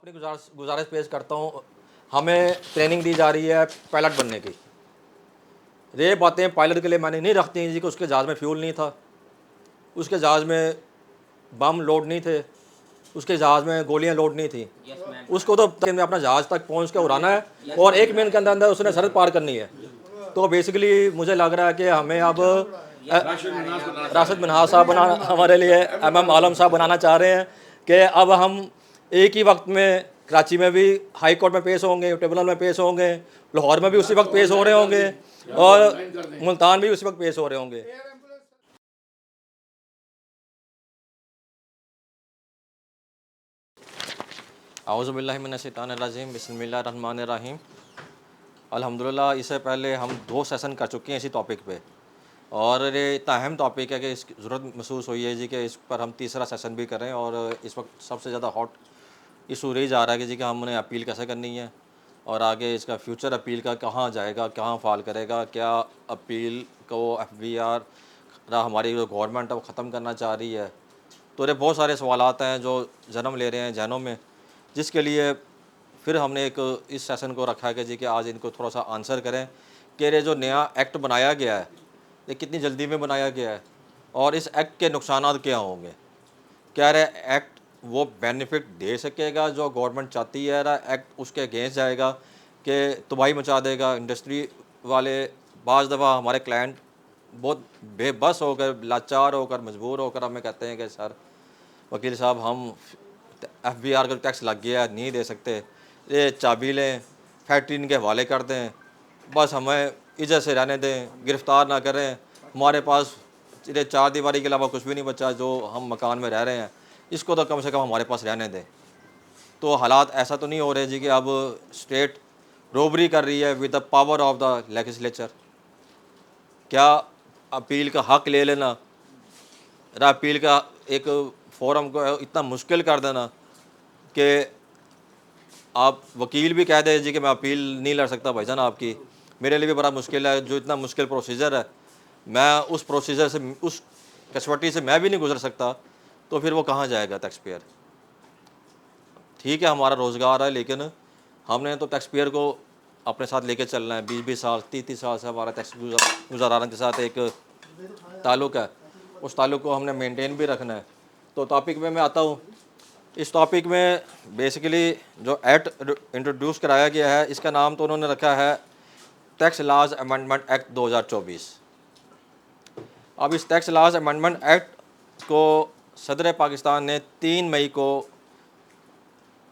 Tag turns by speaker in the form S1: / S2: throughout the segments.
S1: अपनी गुजारिश पेश करता हूँ। हमें ट्रेनिंग दी जा रही है पायलट बनने की। ये बातें पायलट के लिए मैंने नहीं रखती जी कि उसके जहाज़ में फ्यूल नहीं था, उसके जहाज़ में बम लोड नहीं थे, उसके जहाज़ में गोलियां लोड नहीं थी। उसको तो में अपना जहाज़ तक पहुंच के उड़ाना है और 1 मिनट के अंदर अंदर उसने सरहद पार करनी है। तो बेसिकली मुझे लग रहा है कि हमें अब राशिद मिन्हाज साहब बना हमारे लिए MM आलम साहब बनाना चाह रहे हैं कि अब हम एक ही वक्त में कराची में भी हाई कोर्ट में पेश होंगे, ट्रिब्यूनल में पेश होंगे, लाहौर में भी उसी वक्त पेश हो रहे होंगे और मुल्तान भी उसी वक्त पेश हो रहे होंगे। औज़ुबिल्लाहि मिनश्शैतानिर्रजीम, बिस्मिल्लाहिर्रहमानिर्रहीम। अल्हम्दुलिल्लाह, इससे पहले हम 2 सेशन कर चुके हैं इसी टॉपिक पे और ये इतना अहम टॉपिक है कि इसकी ज़रूरत महसूस हुई है जी कि इस पर हम तीसरा सेशन भी करें। और इस वक्त सबसे ज़्यादा हॉट इशू रही जा रहा है कि जी कि हमने अपील कैसे करनी है और आगे इसका फ्यूचर अपील का कहाँ जाएगा, कहाँ फ़ाल करेगा, क्या अपील को FBR हमारी जो गवर्नमेंट है वो ख़त्म करना चाह रही है। तो ये बहुत सारे सवालात हैं जो जन्म ले रहे हैं जहनों में, जिसके लिए फिर हमने एक इस सेशन को रखा है कि जी कि आज इनको थोड़ा सा आंसर करें कि ये जो नया एक्ट बनाया गया है ये कितनी जल्दी में बनाया गया है और इस एक्ट के नुकसानात क्या होंगे। क्या ये एक्ट वो बेनिफिट दे सकेगा जो गवर्नमेंट चाहती है, एक्ट उसके अगेंस्ट जाएगा कि तबाही मचा देगा। इंडस्ट्री वाले बाज़ दफ़ा हमारे क्लाइंट बहुत बेबस होकर, लाचार होकर, मजबूर होकर हमें कहते हैं कि सर वकील साहब हम FBR का टैक्स लग गया है, नहीं दे सकते, ये चाबी लें, फैक्ट्री इनके हवाले कर दें, बस हमें इज्जत से रहने दें, गिरफ़्तार ना करें, हमारे पास ये 4 दीवारी के अलावा कुछ भी नहीं बचा जो हम मकान में रह रहे हैं, इसको तो कम से कम हमारे पास रहने दें। तो हालात ऐसा तो नहीं हो रहे जी कि अब स्टेट रोबरी कर रही है with the power of the legislature. क्या अपील का हक़ ले लेना, अपील का एक फ़ोरम को इतना मुश्किल कर देना कि आप वकील भी कह दें जी कि मैं अपील नहीं लड़ सकता भाईजान आपकी, मेरे लिए भी बड़ा मुश्किल है, जो इतना मुश्किल प्रोसीजर है मैं उस प्रोसीजर से, उस कसवटी से मैं भी नहीं गुजर सकता, तो फिर वो कहाँ जाएगा टैक्स पेयर। ठीक है हमारा रोज़गार है, लेकिन हमने तो टैक्स पेयर को अपने साथ लेके चलना है। 20-20 साल 30-30 साल से हमारा टैक्स गुजाराना के साथ एक ताल्लुक़ है, उस ताल्लुक़ को हमने मेंटेन भी रखना है। तो टॉपिक में मैं आता हूँ। इस टॉपिक में बेसिकली जो एक्ट इंट्रोड्यूस कराया गया है इसका नाम तो उन्होंने रखा है टैक्स लॉज अमेंडमेंट एक्ट 2024। अब इस टैक्स लॉज अमेंडमेंट एक्ट को सदर पाकिस्तान ने 3 मई को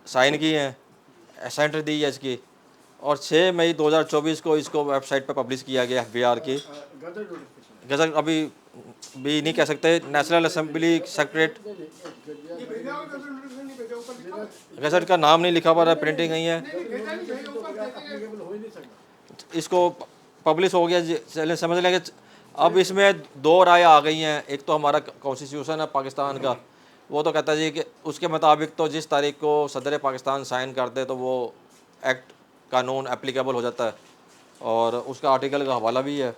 S1: साइन की हैं, असेंट दी है इसकी, और 6 मई 2024 को इसको वेबसाइट पर पब्लिश किया गया FBR की गज़ट। अभी भी नहीं कह सकते, नेशनल असेंबली सेक्रेटरीट गज़ट का नाम नहीं लिखा हुआ है, प्रिंटिंग नहीं है, इसको पब्लिश हो गया। चलें समझ लें कि अब इसमें 2 राय आ गई हैं। एक तो हमारा कॉन्स्टिट्यूशन है पाकिस्तान का, वो तो कहता है जी कि उसके मुताबिक तो जिस तारीख को सदर पाकिस्तान साइन कर दे तो वो एक्ट कानून एप्लीकेबल हो जाता है और उसका आर्टिकल का हवाला भी है।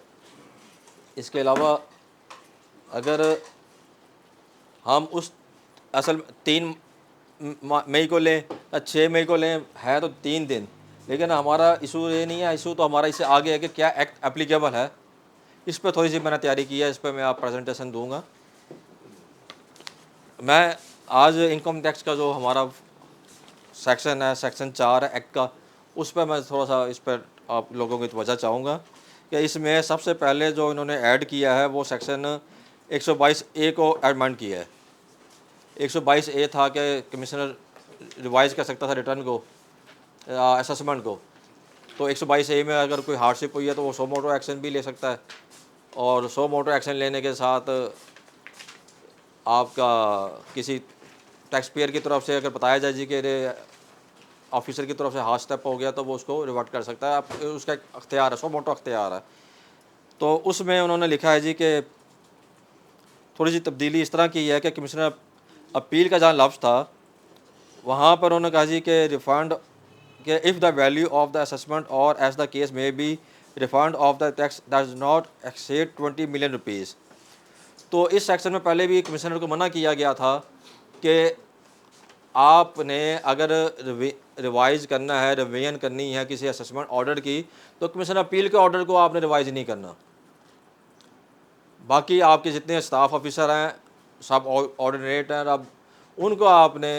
S1: इसके अलावा अगर हम उस असल 3 मई को लें या 6 मई को लें है तो 3 दिन, लेकिन हमारा इशू ये नहीं है, इशू तो हमारा इससे आगे है कि क्या एक्ट एप्लीकेबल है। इस पर थोड़ी सी मैंने तैयारी की है, इस पर मैं आप प्रेजेंटेशन दूंगा। मैं आज इनकम टैक्स का जो हमारा सेक्शन है, सेक्शन 4 है एक्ट का, उस पर मैं थोड़ा सा इस पर आप लोगों की तवज्जो चाहूँगा कि इसमें सबसे पहले जो इन्होंने ऐड किया है वो सेक्शन 122A को एडमेंड किया है। 122A था कि कमिश्नर रिवाइज़ कर सकता था रिटर्न को, असेसमेंट को। तो 122A में अगर कोई हार्डशिप हुई है तो वो सो मोटो एक्शन भी ले सकता है, और सो मोटो एक्शन लेने के साथ आपका किसी टैक्स पेयर की तरफ से अगर बताया जाए जी कि ऑफिसर की तरफ से हार्ड स्टेप हो गया तो वो उसको रिवर्ट कर सकता है, आप उसका एक अख्तियार है, सो मोटो अख्तियार है। तो उसमें उन्होंने लिखा है जी कि थोड़ी सी तब्दीली इस तरह की है कि कमिश्नर अपील का जहाँ लफ्ज़ था वहाँ पर उन्होंने कहा जी कि रिफंड कि if the value of the assessment or as the case may be refund of the tax does not exceed 20 million rupees. तो इस सेक्शन में पहले भी कमिश्नर को मना किया गया था कि आपने अगर रिवाइज़ करना है, रिवीजन करनी है किसी असेसमेंट ऑर्डर की, तो कमीशन अपील के ऑर्डर को आपने रिवाइज़ नहीं करना। बाकी आपके जितने स्टाफ ऑफिसर हैं, सब ऑर्डिनेट हैं, अब उनको आपने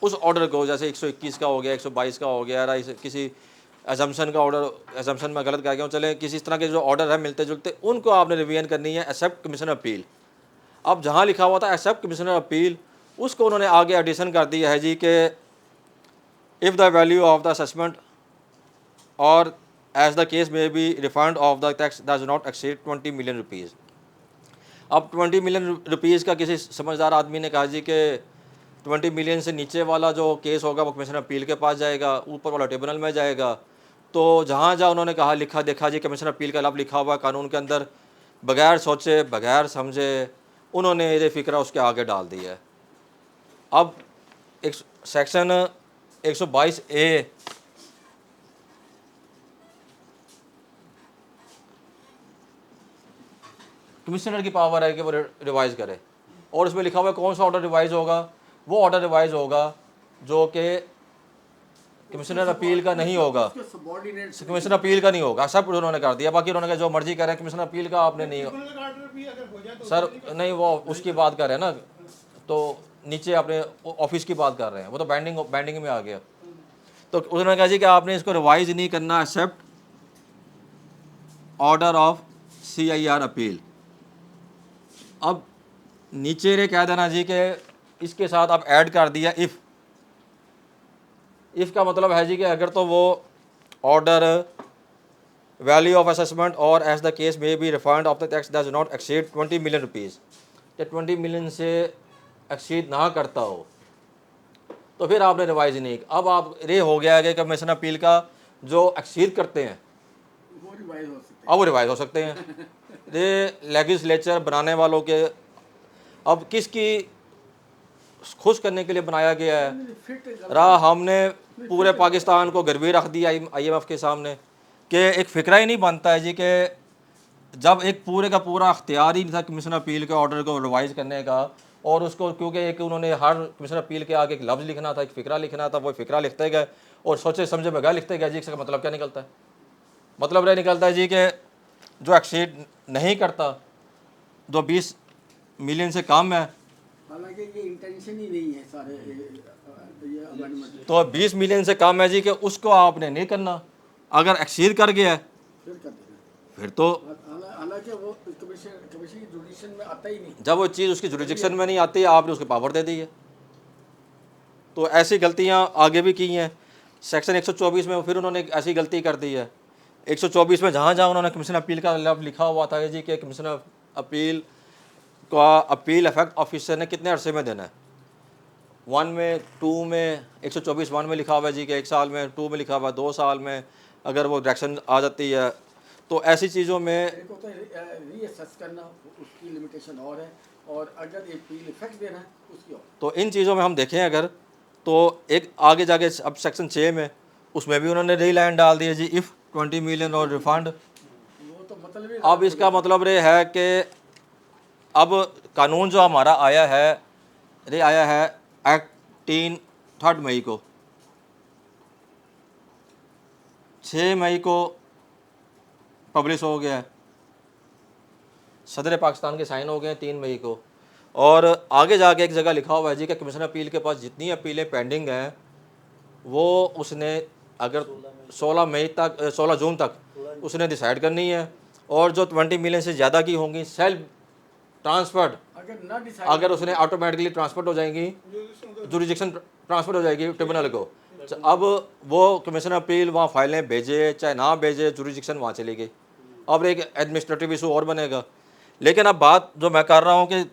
S1: उस ऑर्डर को, जैसे 121 का हो गया, 122 का हो गया, या किसी एजम्पशन का ऑर्डर, एजम्पशन में गलत कह गया हूँ, चले किसी इस तरह के जो ऑर्डर है मिलते जुलते, उनको आपने रिवीजन करनी है एक्सेप्ट कमीशन अपील। अब जहाँ लिखा हुआ था एक्सेप्ट कमिश्नर अपील, उसको उन्होंने आगे एडिशन कर दिया है जी कि if the value of the assessment or as the case may be refund of the tax does not exceed 20 million rupees. अब 20 मिलियन रुपीज़ का किसी समझदार आदमी ने कहा जी कि 20 मिलियन से नीचे वाला जो केस होगा वो कमिश्नर अपील के पास जाएगा, ऊपर वाला ट्रिब्यूनल में जाएगा। तो जहाँ जहाँ उन्होंने कहा लिखा देखा जी कमिश्नर अपील का लफ्ज़ लिखा हुआ कानून के अंदर, बगैर सोचे बगैर समझे उन्होंने ये फ़िक्रा उसके आगे डाल दिया है। अब एक सेक्शन 122A कमिश्नर की पावर है कि वो रिवाइज़ करे, और उसमें लिखा हुआ है कौन सा ऑर्डर रिवाइज़ होगा। वो ऑर्डर रिवाइज़ होगा जो कि कमिश्नर अपील का नहीं होगा, कमिश्नर अपील का नहीं होगा, सब उन्होंने कर दिया। बाकी उन्होंने कहा जो मर्जी करें, कमिश्नर अपील का आपने नहीं सर, नहीं वो उसकी बात कर रहे हैं ना, तो नीचे आपने ऑफिस की बात कर रहे हैं, वो तो बैंडिंग में आ गया। तो उन्होंने कहा जी कि आपने इसको रिवाइज नहीं करना except order of CIR appeal. अब नीचे रे कह देना जी कि इसके साथ आप ऐड कर दिया इफ़ का मतलब है जी कि अगर तो वो order value of assessment or as the case may be refund of the tax does not exceed 20 million rupees, या 20 मिलियन से एक्सीड ना करता हो, तो फिर आपने रिवाइज नहीं। अब आप ये हो गया है कि कमीशन अपील का जो एक्सीड करते हैं अब वो रिवाइज हो सकते हैं। ये लेजिस्लेचर बनाने वालों के अब किसकी खुश करने के लिए बनाया गया है। हमने पूरे पाकिस्तान को गिरवी रख दिया IMF के सामने कि एक फ़िक्रा ही नहीं बनता है जी कि जब एक पूरे का पूरा अख्तियार ही नहीं था कमीशन अपील के ऑर्डर को रिवाइज़ करने का, और उसको क्योंकि एक उन्होंने हर कमीशन अपील के आगे एक लफ्ज़ लिखना था, एक फ़िक्रा लिखना था, वो फ़िक्रा लिखते गए और सोचे समझे बगैर लिखते गए जी। इसका मतलब क्या निकलता है? मतलब यह निकलता है जी कि जो एक्सीड नहीं करता, जो 20 मिलियन से कम है,
S2: हालांकि ये इंटेंशन ही नहीं है सारे ये अमेंडमेंट,
S1: तो 20 मिलियन से कम है जी कि उसको आपने नहीं करना। अगर एक्सीड कर गया है
S2: फिर कर देना,
S1: फिर तो
S2: हालांकि वो कमीशन की जुडिक्शन में आता ही नहीं।
S1: जब वो चीज़ उसकी जुरिडिक्शन में नहीं आती, आपने उसके पावर दे दी है। तो ऐसी गलतियां आगे भी की हैं। सेक्शन 124 में फिर उन्होंने एक ऐसी गलती कर दी है। 124 में जहाँ जहाँ उन्होंने कमीशन अपील का लफ्ज़ लिखा हुआ था जी कि कमीशन अपील का अपील इफेक्ट ऑफिसर ने कितने अरसे में देना है, 1 में 2 में 124 1 में लिखा हुआ है जी कि 1 साल में, 2 में लिखा हुआ है 2 साल में, अगर वो डायरेक्शन आ जाती है तो ऐसी चीज़ों में
S2: को तो रीअसेस करना उसकी लिमिटेशन और है, और अगर ये अपील इफेक्ट देना है उसकी और।
S1: तो इन चीज़ों में हम देखें अगर, तो एक आगे जाके अब सेक्शन 6 में उसमें भी उन्होंने री लाइन डाल दी है जी इफ़ 20 मिलियन और रिफंड।
S2: वो तो मतलब ही
S1: अब इसका मतलब ये है कि अब कानून जो हमारा आया है एक्ट 3 मई को, 6 मई को पब्लिश हो गया है, सदर पाकिस्तान के साइन हो गए हैं 3 मई को, और आगे जाके एक जगह लिखा हुआ है जी कि कमिश्नर अपील के पास जितनी अपीलें पेंडिंग हैं वो उसने अगर 16 जून तक उसने डिसाइड करनी है, और जो 20 मिलियन से ज़्यादा की होंगी सेल्फ ट्रांसफर्ड, अगर उसने ऑटोमेटिकली ट्रांसफर हो जाएंगी, जुरिडिक्शन ट्रांसफर हो जाएगी ट्रिब्यूनल को। अब वो कमीशन अपील वहाँ फाइलें भेजे चाहे ना भेजे, जुरिडिक्शन वहाँ चली गई। अब एक एडमिनिस्ट्रेटिव इशू और बनेगा। लेकिन अब बात जो मैं कर रहा हूँ कि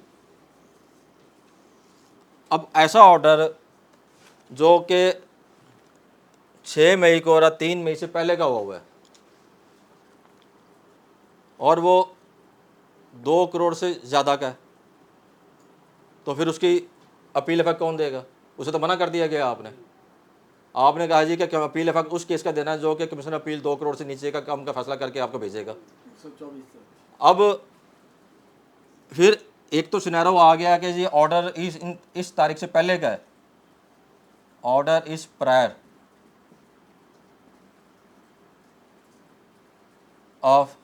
S1: अब ऐसा ऑर्डर जो कि 6 मई को और 3 मई से पहले का हुआ है, और वो 2 करोड़ से ज़्यादा का है, तो फिर उसकी अपील इफेक्ट कौन देगा? उसे तो मना कर दिया गया। आपने कहा जी कि अपील इफेक्ट उस केस का देना है जो कि कमीशन अपील 2 करोड़ से नीचे का कम का फैसला करके आपको भेजेगा।
S2: 124
S1: अब फिर एक तो सिनेरियो आ गया कि जी ऑर्डर इस तारीख से पहले का है, ऑर्डर इज प्रायर ऑफ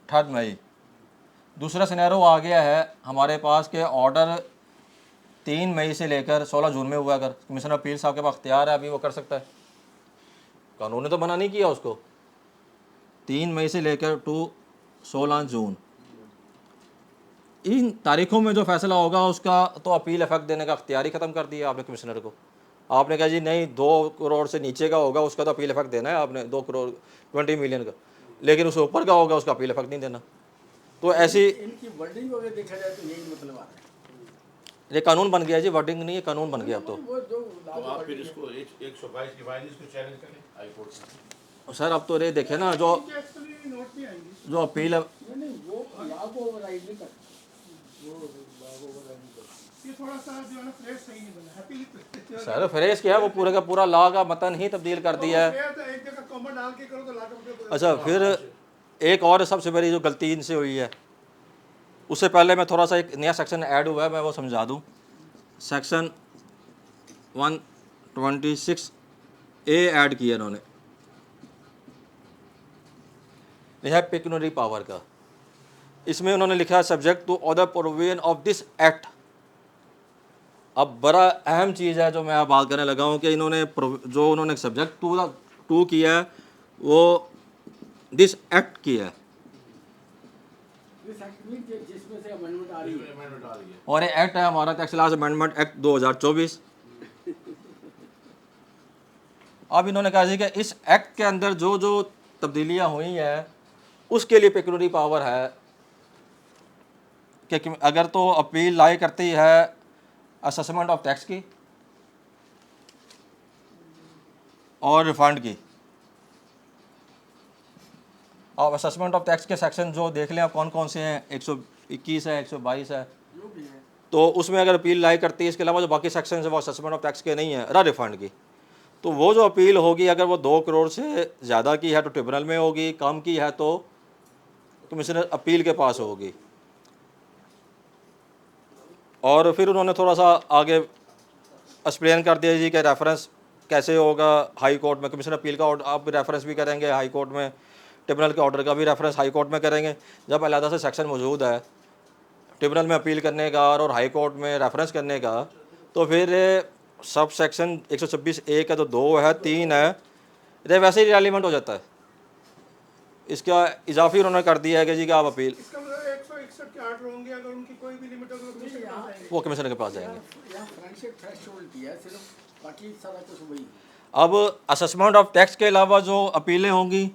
S1: 3 मई। दूसरा सिनेरियो आ गया है हमारे पास के ऑर्डर 3 मई से लेकर 16 जून में हुआ। अगर कमिश्नर अपील साहब के पास अख्तियार है, अभी वो कर सकता है, कानून ने तो मना नहीं किया उसको। 3 मई से लेकर टू 16 जून, इन तारीखों में जो फैसला होगा उसका तो अपील इफेक्ट देने का अख्तियार ही ख़त्म कर दिया आपने कमिश्नर को। आपने कहा जी नहीं 2 करोड़ से नीचे का होगा उसका तो अपील इफेक्ट देना है आपने, 2 करोड़ 20 मिलियन का, लेकिन उससे ऊपर का होगा उसका अपील इफेक्ट नहीं देना। तो ऐसी
S2: इनकी वर्डिंग वगैरह देखा जाए तो यही मतलब आ रहा है।
S1: ये कानून बन गया जी, वर्डिंग नहीं है, कानून बन गया अब तो।
S2: वो जो
S3: तो आप फिर इसको 122 की वाइज इसको चैलेंज करें हाई कोर्ट में।
S1: सर अब तो ये देखे ना जो
S4: नोट भी आएंगे।
S1: जो अपील
S2: नहीं वो लॉ को ओवरराइड नहीं करता, वो लॉ को ओवरराइड नहीं करता।
S4: ये थोड़ा सा जो है ना फ्रेश सही नहीं बना हैप्पी
S1: सर फ्रेश किया है, वो पूरे का पूरा लॉ का मतन ही तब्दील कर दिया है।
S4: एक जगह कॉमा डाल के करो तो ला कर।
S1: अच्छा फिर एक और सबसे बड़ी जो गलती इनसे हुई है, उससे पहले मैं थोड़ा सा एक नया सेक्शन ऐड हुआ है, मैं वो समझा दूं। सेक्शन 126A ऐड किया इन्होंने, यह है पेक्यूनरी पावर का। इसमें उन्होंने लिखा है subject to other provision of this act. अब बड़ा अहम चीज़ है जो मैं अब बात करने लगा हूँ कि इन्होंने जो उन्होंने सब्जेक्ट टू किया है वो दिस एक्ट किया है,
S2: दिस एक्ट मीन जिसमें से अमेंडमेंट आ रही है।
S3: अमेंडमेंट आ रही है।
S1: और ये एक्ट है हमारा टैक्स लॉज अमेंडमेंट एक्ट 2024। अब इन्होंने कहा जी कि इस एक्ट के अंदर जो जो तब्दीलियां हुई हैं उसके लिए पेक्यूनरी पावर है कि अगर तो अपील लाई करती है असेसमेंट ऑफ टैक्स की और रिफंड की। अब असेसमेंट ऑफ टैक्स के सेक्शन जो देख लें आप कौन कौन से हैं, 121 है, 122 है,
S2: जो भी है
S1: तो उसमें अगर अपील लाई करती है, इसके अलावा जो बाकी सेक्शन है वो असेसमेंट ऑफ टैक्स के नहीं है, रहा रिफंड की। तो वो जो अपील होगी अगर वो 2 करोड़ से ज़्यादा की है तो ट्रिब्यूनल में होगी, कम की है तो कमिश्नर अपील के पास होगी। और फिर उन्होंने थोड़ा सा आगे एक्सप्लेन कर दिया जी कि रेफरेंस कैसे होगा हाई कोर्ट में। कमिश्नर अपील का ऑर्डर आप रेफरेंस भी करेंगे हाई कोर्ट में, ट्रिब्यूनल के ऑर्डर का भी रेफरेंस हाई कोर्ट में करेंगे। जब अलहदा से सेक्शन मौजूद है ट्रिब्यूनल में अपील करने का और हाई कोर्ट में रेफरेंस करने का, तो फिर सब सेक्शन 126A का तो 2 है 3 है, ये वैसे ही रेलिवेंट हो जाता है। इसका इजाफी उन्होंने कर दिया है कि जी कि आप अपील
S4: इसका मतलब 161 के आर्डर होंगे, अगर उनकी कोई भी लिमिट होगी तो कमीशन के पास जाएंगे।
S1: वो कमिश्नर के पास जाएंगे।
S2: यहाँ फ्रेंडशिप थ्रेशोल्ड दिया है सिर्फ, बाकी सारा कुछ वही।
S1: अब असेसमेंट ऑफ टैक्स के अलावा जो अपीलें होंगी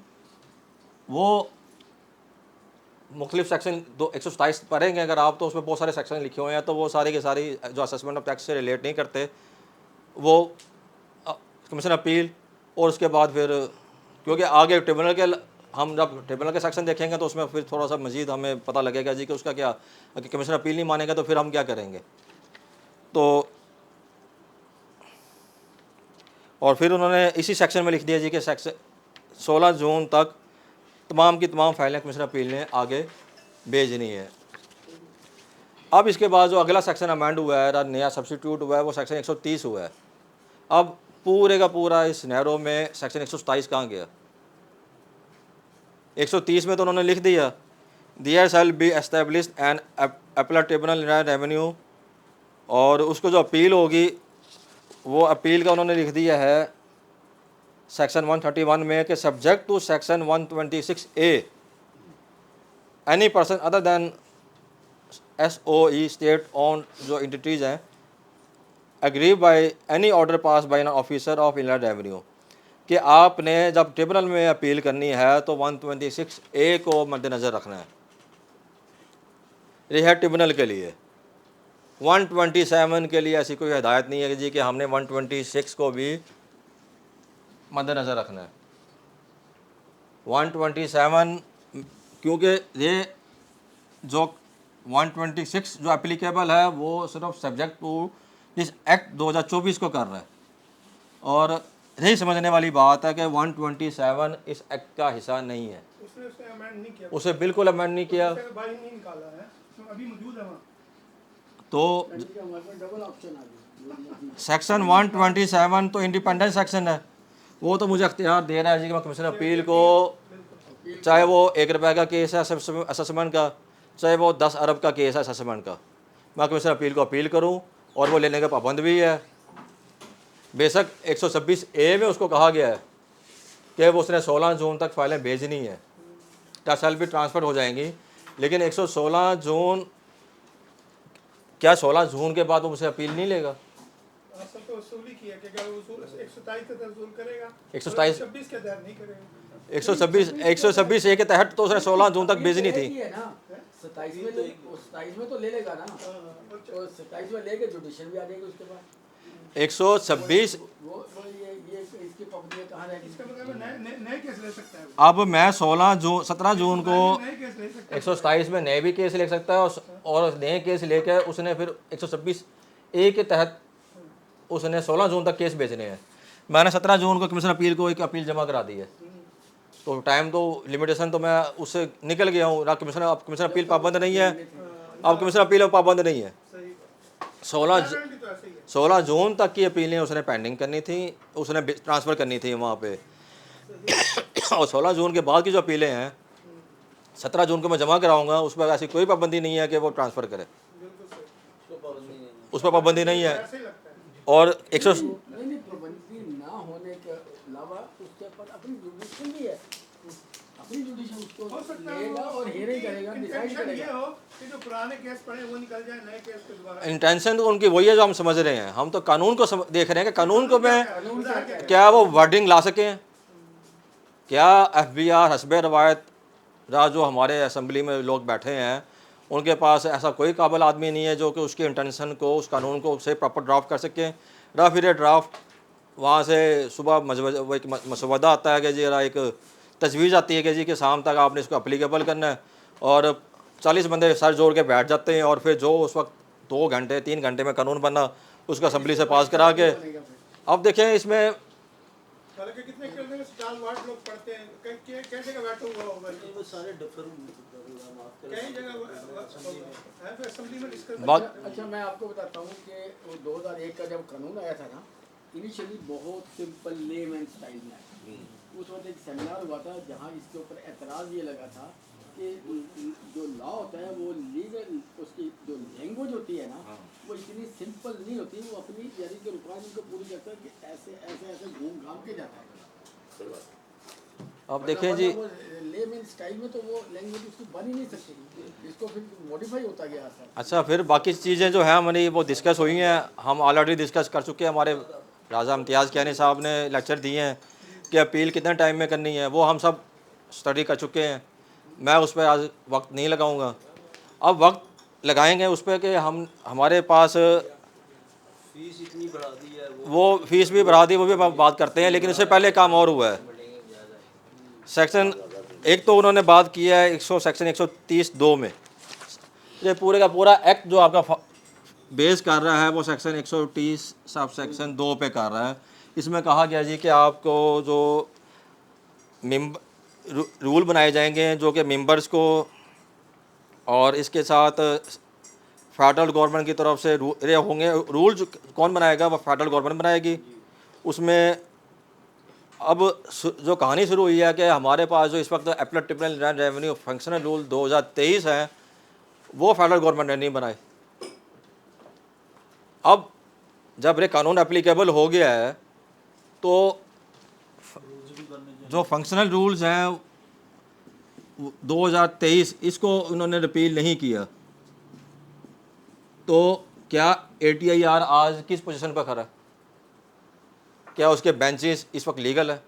S1: वो मुख्तलिफ सेक्शन 127 पढ़ेंगे अगर आप, तो उसमें बहुत सारे सेक्शन लिखे हुए हैं, तो वो सारी के सारी जो असेसमेंट ऑफ टैक्स से रिलेट नहीं करते, वो कमीशन अपील और उसके बाद फिर क्योंकि आगे ट्रिब्यूनल के हम जब ट्रिब्यूनल के सेक्शन देखेंगे तो उसमें फिर थोड़ा सा मज़ीद हमें पता लगेगा जी कि उसका क्या, अगर कमीशन अपील नहीं मानेगा तो फिर हम क्या करेंगे। तो और फिर उन्होंने इसी सेक्शन में लिख दिया जी कि सेक्शन 16 जून तक तमाम की तमाम फाइलें कमिश्नर अपील ने आगे भेजनी है। अब इसके बाद जो अगला सेक्शन अमेंड हुआ है, नया सब्सिट्यूट हुआ है, वो सेक्शन 130 हुआ है। अब पूरे का पूरा इस नैरो में सेक्शन 127 कहाँ गया। 130 में तो उन्होंने लिख दिया there shall be established an appellate tribunal in revenue, और उसको जो अपील होगी वो अपील का उन्होंने लिख दिया है सेक्शन 131 में कि subject to section 126A any person other than SOE state own जो एंटिटीज़ हैं agree by any order pass by an officer of inland revenue, कि आपने जब ट्रिब्यूनल में अपील करनी है तो 126A को मद्देनज़र रखना है। यह है ट्रिब्यूनल के लिए। 127 के लिए ऐसी कोई हिदायत नहीं है कि जी कि हमने 126 को भी मद्देनज़र रखना है। 127 क्योंकि ये जो 126 जो एप्लीकेबल है वो सिर्फ सब्जेक्ट टू इस एक्ट 2024 को कर रहा है, और यही समझने वाली बात है कि 127 इस एक्ट का हिस्सा नहीं है।
S4: उसने उसे अमेंड नहीं किया,
S1: उसे बिल्कुल अमेंड नहीं किया।
S4: उसे बाहर नहीं निकाला है, तो अभी मौजूद है वहाँ।
S1: तो
S2: हमारे पास डबल ऑप्शन आ गया,
S1: सेक्शन 127 तो इंडिपेंडेंट सेक्शन है, वो तो मुझे अख्तियार दे रहा है जी कि मैं कमीशन अपील को, चाहे वो 1 रुपये का केस है असेसमेंट का, चाहे वो 10 अरब का केस है असेसमेंट का, मैं कमीशन अपील को अपील करूं और वो लेने का पाबंद भी है। बेशक 126A में उसको कहा गया है कि वो उसने 16 जून तक फाइलें भेजनी है, टसल भी ट्रांसफ़र हो जाएंगी, लेकिन 116 जून, क्या 16 जून के बाद वो मुझसे अपील नहीं लेगा?
S4: असल तो वसूली किया कि अगर वसूल 127 के तहत वसूल करेगा,
S1: 127
S4: 26 के तहत नहीं करेगा।
S1: 126A के तहत तो उसने 16 जून तक भेजनी थी।
S2: 27 में तो ले लेगा ना, तो 27 में लेके जुडिशियल भी आ जाएगी उसके बाद।
S1: 126
S2: वो ये इसकी पाबंदी कहाँ रहेगी?
S4: इसका मतलब नए केस ले सकता है वो।
S1: अब मैं 17 जून को
S4: नए केस ले सकता
S1: 127 में नए भी केस ले सकता है और नए केस लेकर उसने फिर 126A के तहत उसने 16 जून तक केस भेजने हैं। मैंने 17 जून को कमीशन अपील को एक अपील जमा करा दी है, तो टाइम तो लिमिटेशन तो मैं उससे निकल गया हूँ। अब कमीशन अपील पाबंद नहीं है, अब कमीशन अपील पाबंद नहीं है।
S4: सही
S1: 16
S4: तो ऐसे ही है।
S1: 16 जून तक की अपीलें उसने पेंडिंग करनी थी, उसने ट्रांसफ़र करनी थी वहाँ पे और 16 जून के बाद की जो अपीलें हैं 17 जून को मैं जमा कराऊंगा, उस पर ऐसी कोई पाबंदी नहीं है कि वो ट्रांसफ़र करे,
S4: बिल्कुल सही,
S1: उस पर पाबंदी नहीं है।
S4: ऐसे ही लगता है।
S1: और 100
S2: नहीं पाबंदी ना होने के अलावा उसके ऊपर अपनी जुडिशियल भी है, अपनी जुडिशियल
S4: हो
S2: उसको
S4: सकता है
S2: लेगा और हेयरिंग करेगा, डिसाइड
S4: इंटेंशन ये
S2: करेगा।
S4: हो कि जो पुराने केस पड़े वो निकल जाए, नए केस पे दोबारा
S1: इंटेंशन तो उनकी वही है जो हम समझ रहे हैं। हम तो कानून को देख रहे हैं कि कानून को में
S2: कानून क्या कहता है?
S1: क्या वो वर्डिंग ला सकें, क्या FBR हस्बे रवायत राज जो हमारे असेंबली में लोग बैठे हैं उनके पास ऐसा कोई काबिल आदमी नहीं है जो कि उसकी इंटेंशन को, उस कानून को से प्रॉपर ड्राफ्ट कर सके। रहा फिर ड्राफ्ट वहाँ से सुबह एक मसवदा आता है कि जी एक तजवीज़ आती है कि जी कि शाम तक आपने इसको अप्लीकेबल करना है, और 40 बंदे सर जोड़ के बैठ जाते हैं और फिर जो उस वक्त 2 घंटे 3 घंटे में कानून बना उसको असेंबली से पास करा के। अब देखें इसमें
S4: हालांकि कितने कितने स्टाल वार्ड लोग पढ़ते हैं, कई जगह बैठा हुआ होगा,
S5: वो सारे डिफर
S4: कई जगह है तो असेंबली में डिस्कस।
S1: बात
S2: अच्छा मैं आपको बताता हूँ कि वो 2001 का जब कानून आया था ना, इनिशियली बहुत सिंपल लेमैन स्टाइल में आया। उस वक्त एक सेमिनार हुआ था जहाँ इसके ऊपर एतराज़ ये लगा था कि जो लॉ होता है वो लीगल, उसकी जो लैंग्वेज होती है ना वो इतनी सिंपल नहीं होती, वो अपनी यानी कि रिक्वायरमेंट को पूरी करता है कि ऐसे ऐसे ऐसे घूम घाम के जाता है।
S1: अब देखें जी,
S2: लेमैन स्टाइल में तो वो लैंग्वेज उसकी बन ही नहीं सकती, इसको फिर मॉडिफाई होता गया सर।
S1: अच्छा फिर बाकी चीज़ें जो हैं हमारी वो डिस्कस हुई हैं, हम ऑलरेडी डिस्कस कर चुके हैं। हमारे राजा इम्तियाज़ कियानी साहब ने लेक्चर दिए हैं कि अपील कितने टाइम में करनी है, वो हम सब स्टडी कर चुके हैं। मैं उस पर आज वक्त नहीं लगाऊंगा। अब वक्त लगाएंगे उस पर कि हमारे पास
S5: फीस इतनी बढ़ा दी है,
S1: वो फीस भी बढ़ा दी, वो भी हम बात करते हैं, लेकिन इससे पहले काम और हुआ है। सेक्शन एक तो उन्होंने बात की है सेक्शन 130(2) में, ये पूरे का पूरा एक्ट जो आपका बेस कर रहा है वो सेक्शन 130 सब सेक्शन 2 पे कर रहा है। इसमें कहा गया जी कि आपको जो रूल बनाए जाएंगे जो कि मेंबर्स को, और इसके साथ फेडरल गवर्नमेंट की तरफ से होंगे रूल। कौन बनाएगा? वो फेडरल गवर्नमेंट बनाएगी। उसमें अब जो कहानी शुरू हुई है कि हमारे पास जो इस वक्त एप्लीकेबल रेवेन्यू फंक्शनल रूल 2023 है वो फेडरल गवर्नमेंट ने नहीं बनाए। अब जब ये कानून एप्लीकेबल हो गया है तो जो फंक्शनल रूल्स हैं 2023 इसको उन्होंने रिपील नहीं किया, तो क्या ATIR आज किस पोजीशन पर खड़ा है? क्या उसके बेंचेस इस वक्त लीगल है?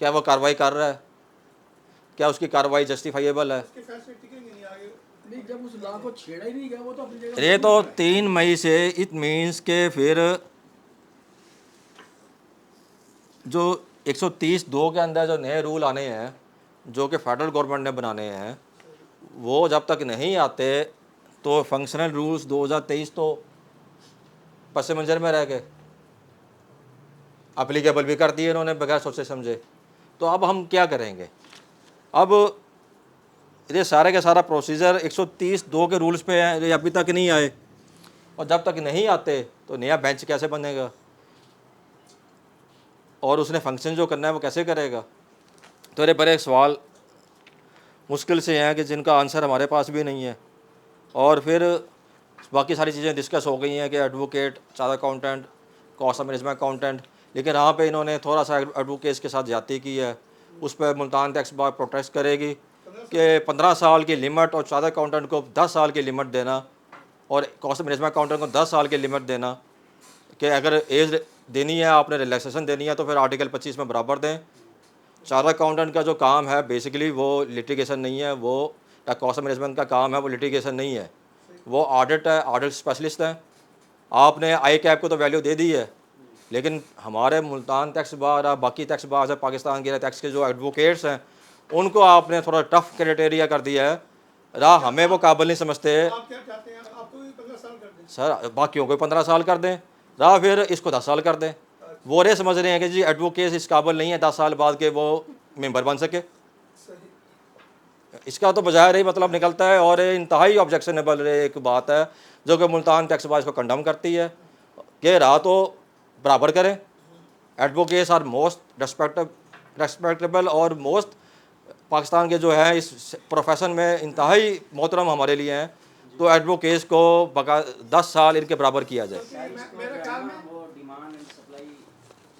S1: क्या वो कार्रवाई कर रहा है? क्या उसकी कार्रवाई जस्टिफाइएबल है?
S4: उसके फैसले टिकेंगे नहीं आगे।
S2: नहीं, जब उस लॉ को छेड़ा ही नहीं गया वो तो अपनी जगह
S1: ये तो 3 मई से इट मीन्स के फिर जो 130(2) के अंदर जो नए रूल आने हैं जो कि फेडरल गवर्नमेंट ने बनाने हैं वो जब तक नहीं आते तो फंक्शनल रूल्स 2023 तो पस मंजर में रह गए, अप्लीकेबल भी कर दिए इन्होंने बगैर सोचे समझे। तो अब हम क्या करेंगे? अब ये सारे का सारा प्रोसीजर 130(2) के रूल्स पे है, ये अभी तक नहीं आए, और जब तक नहीं आते तो नया बेंच कैसे बनेगा और उसने फंक्शन जो करना है वो कैसे करेगा। तो ये बड़े सवाल मुश्किल से हैं कि जिनका आंसर हमारे पास भी नहीं है। और फिर बाकी सारी चीज़ें डिस्कस हो गई हैं कि advocate, chartered accountant, cost management accountant, लेकिन यहाँ पे इन्होंने थोड़ा सा एडवोकेट्स के साथ ज्यादती की है। उस पर मुल्तान टैक्स बार प्रोटेस्ट करेगी कि 15 साल की लिमिट और चार्टर्ड अकाउंटेंट को 10 साल की लिमिट देना और कॉस्ट मैनेजमेंट अकाउंटेंट को 10 साल की लिमिट देना कि अगर एज देनी है, आपने रिलैक्सेशन देनी है तो फिर आर्टिकल 25 में बराबर दें। चार्टर्ड अकाउंटेंट का जो काम है बेसिकली वो लिटिगेशन नहीं है, वो या कॉस्ट मैनेजमेंट का काम है वो लिटिगेशन नहीं है, वो ऑडिट है, ऑडिट स्पेशलिस्ट है। आपने आई कैप को तो वैल्यू दे दी है, लेकिन हमारे मुल्तान टैक्स बार या बाकी टैक्स बार है पाकिस्तान के टैक्स के जो एडवोकेट्स हैं उनको आपने थोड़ा टफ क्राइटेरिया कर दिया है। राह हमें वो काबिल नहीं समझते।
S4: आप क्या चाहते हैं, आपको भी 15 साल कर दें?
S1: सर बाकियों को 15 साल कर दें, राह फिर इसको 10 साल कर दें। वो ये समझ रहे हैं कि जी एडवोकेट इस काबिल नहीं है 10 साल बाद के वो मेंबर बन सके। इसका तो बजाय रही मतलब निकलता है। और इंतहाई ऑब्जेक्शनेबल एक बात है जो कि मुल्तान टैक्स बार इसको कंडम करती है कि राह तो बराबर करें। एडवोकेट्स आर मोस्ट रेस्पेक्टेबल और मोस्ट पाकिस्तान के जो है इस प्रोफेशन में इंतहाई मोहतरम हमारे लिए हैं, तो एडवोकेट्स को बका 10 साल इनके बराबर किया जाए।
S4: मेरे ख्याल में
S5: वो डिमांड एंड सप्लाई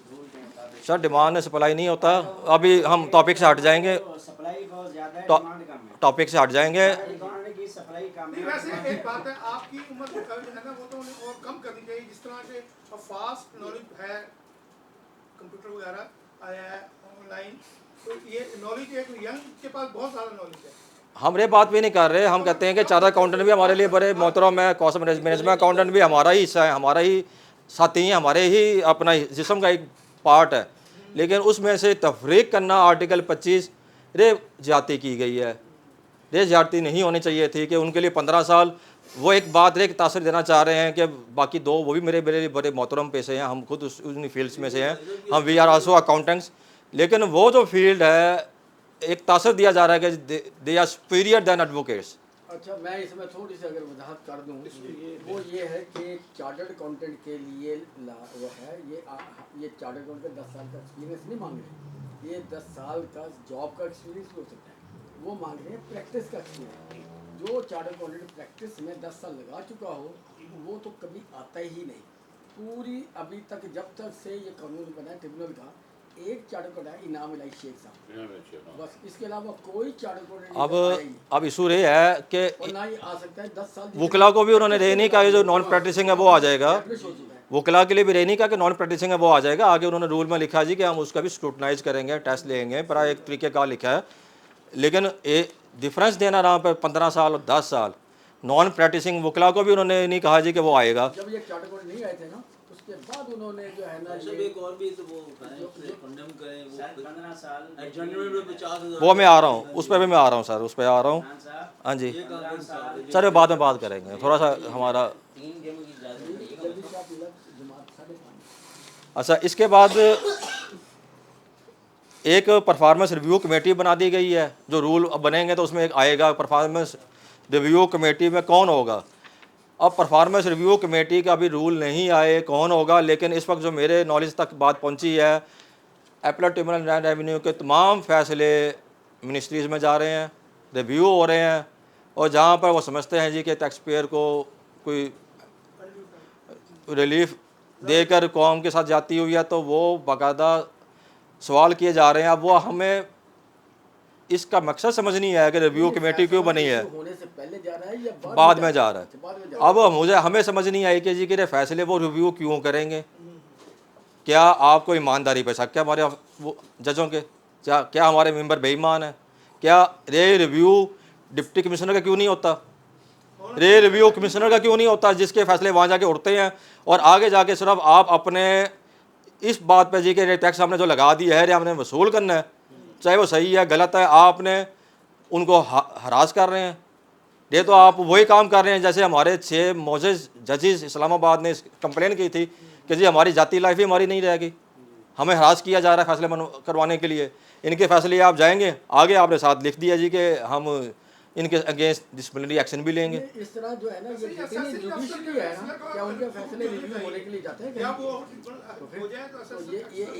S5: रूल के मुताबिक
S1: सर डिमांड सप्लाई नहीं होता। अभी हम टॉपिक से हट जाएंगे,
S5: सप्लाई बहुत ज़्यादा है,
S1: तो
S5: डिमांड कम है।
S1: टॉपिक से हट जाएंगे।
S5: डिमांड की सप्लाई कम
S4: नहीं,
S5: है।
S4: वैसे एक बात है, आपकी उम्र जो है ना वो तो उन्हें और कम करनी चाहिए। जिस तरह से फास्ट नॉलेज है, कंप्यूटर वगैरह आया है ऑनलाइन, तो ये नॉलेज एक यंग के पास बहुत ज़्यादा नॉलेज है।
S1: हम ये बात भी नहीं कर रहे, हम कहते हैं कि चार्टर्ड अकाउंटेंट भी हमारे लिए बड़े मोहतरम है, कॉस्ट मैनेजमेंट अकाउंटेंट भी हमारा ही हिस्सा है, हमारा ही साथी हैं, हमारे ही अपना जिस्म का एक पार्ट है। लेकिन उसमें से तफरीक करना आर्टिकल 25 रे ज्यादती की गई है। रे ज्यादती नहीं होनी चाहिए थी कि उनके लिए 15 साल। वो एक बात रे तासर देना चाह रहे हैं कि बाकी दो वो भी मेरे मेरे बड़े मोहतरम पेशे हैं, हम खुद उन फील्ड्स में से हैं, हम वी आर आल्सो अकाउंटेंट्स। लेकिन वो जो फील्ड है एक तासर दिया जा रहा है कि they are superior than advocates.
S2: अच्छा, मैं इसमें थोड़ी सी अगर वजाहत कर दूं, वो ये है कि चार्टर्ड अकाउंटेंट के लिए वो है ये चार्टर्ड अकाउंटेंट 10 साल का एक्सपीरियंस नहीं मांग रहे, ये 10 साल का जॉब का एक्सपीरियंस भी हो सकता है। वो मांग रहे हैं प्रैक्टिस का एक्सपीरियंस। जो चार्टर्ड अकाउंटेंट प्रैक्टिस में 10 साल लगा चुका हो वो तो कभी आता ही नहीं। पूरी अभी तक जब तक से ये कानून बना है ट्रिब्यूनल का, एक चार्टर्ड अकाउंटेंट इनाम इलाई शेख साहब, बस इसके अलावा कोई चार्टर्ड अकाउंटेंट
S1: अब इशू ये है कि
S2: और ना ही आ सकता है। 10 साल
S1: वकला को भी उन्होंने ये नहीं कहा जो नॉन प्रैक्टिसिंग है वो आ जाएगा।
S2: एस्टेब्लिश हो चुका है।
S1: वकला के लिए भी ये नहीं कहा कि नॉन प्रैक्टिसिंग है वो आ जाएगा। आगे उन्होंने रूल में लिखा जी कि हम उसका भी स्क्रूटनाइज करेंगे, टेस्ट लेंगे, पर एक तरीके का लिखा है। लेकिन ये डिफरेंस देना रहा पे 15 साल और 10 साल, नॉन प्रैक्टिसिंग वकला को भी उन्होंने नहीं कहा जी कि वो आएगा।
S2: जब ये चार्टर्ड अकाउंटेंट नहीं आए थे ना, उसके बाद उन्होंने जो है ना
S5: सब
S2: ये
S5: एक और भी तो वो कंडेम करें वो 15 साल जनवरी में 50,000
S1: वो मैं आ रहा हूँ, उस पर भी मैं आ रहा हूँ सर, उस पर आ रहा हूँ। हाँ जी सर, ये बाद में बात करेंगे, थोड़ा सा हमारा।
S5: 3 गेमों की इजाजत है।
S2: जल्दी से आप जमात 5:30।
S1: अच्छा, इसके बाद एक परफॉर्मेंस रिव्यू कमेटी बना दी गई है। जो रूल अब बनेंगे तो उसमें एक आएगा परफॉर्मेंस रिव्यू कमेटी में कौन होगा। अब परफॉर्मेंस रिव्यू कमेटी का भी रूल नहीं आए कौन होगा, लेकिन इस वक्त जो मेरे नॉलेज तक बात पहुंची है, एपलेट ट्रिब्यूनल लैंड रेवेन्यू के तमाम फैसले मिनिस्ट्रीज़ में जा रहे हैं, रिव्यू हो रहे हैं, और जहां पर वो समझते हैं जी कि टैक्स पेयर को कोई रिलीफ देकर कौम के साथ जाती हुई है, तो वो बाकायदा सवाल किए जा रहे हैं। अब वो हमें इसका मकसद समझ नहीं आया कि रिव्यू कमेटी क्यों बनी है,
S2: होने से पहले जा रहा है या
S1: बाद में जा रहा है।
S2: बाद में जा
S1: अब हमें समझ नहीं आई कि जी कि फैसले वो रिव्यू क्यों करेंगे। क्या आपको ईमानदारी पे शक है हमारे वो जजों के? क्या हमारे मेंबर बेईमान है? क्या रे रिव्यू डिप्टी कमिश्नर का क्यों नहीं होता? रे रिव्यू कमिश्नर का क्यों नहीं होता जिसके फैसले वहाँ जाके उठते हैं, और आगे जाके सिर्फ आप अपने इस बात पे जी कि टैक्स हमने जो लगा दिया है रे हमने वसूल करना है, चाहे वो सही है गलत है, आपने उनको हरास कर रहे हैं। ये तो आप वही काम कर रहे हैं जैसे हमारे 6 मोजेज जजेस इस्लामाबाद ने कंप्लेन की थी कि जी हमारी जाती लाइफ ही हमारी नहीं रहेगी, हमें हरास किया जा रहा है फैसले करवाने के लिए। इनके फैसले आप जाएंगे आगे, आपने साथ लिख दिया जी कि हम इनके अगेंस्ट डिसिप्लिनरी एक्शन भी लेंगे।
S2: इस तरह जो है ना ये जितनी जुडिशरी है ना, क्या उनके फैसले रिव्यू होने के लिए जाते हैं
S4: क्या
S2: कहीं?
S4: वो हो जाए तो
S2: तो ये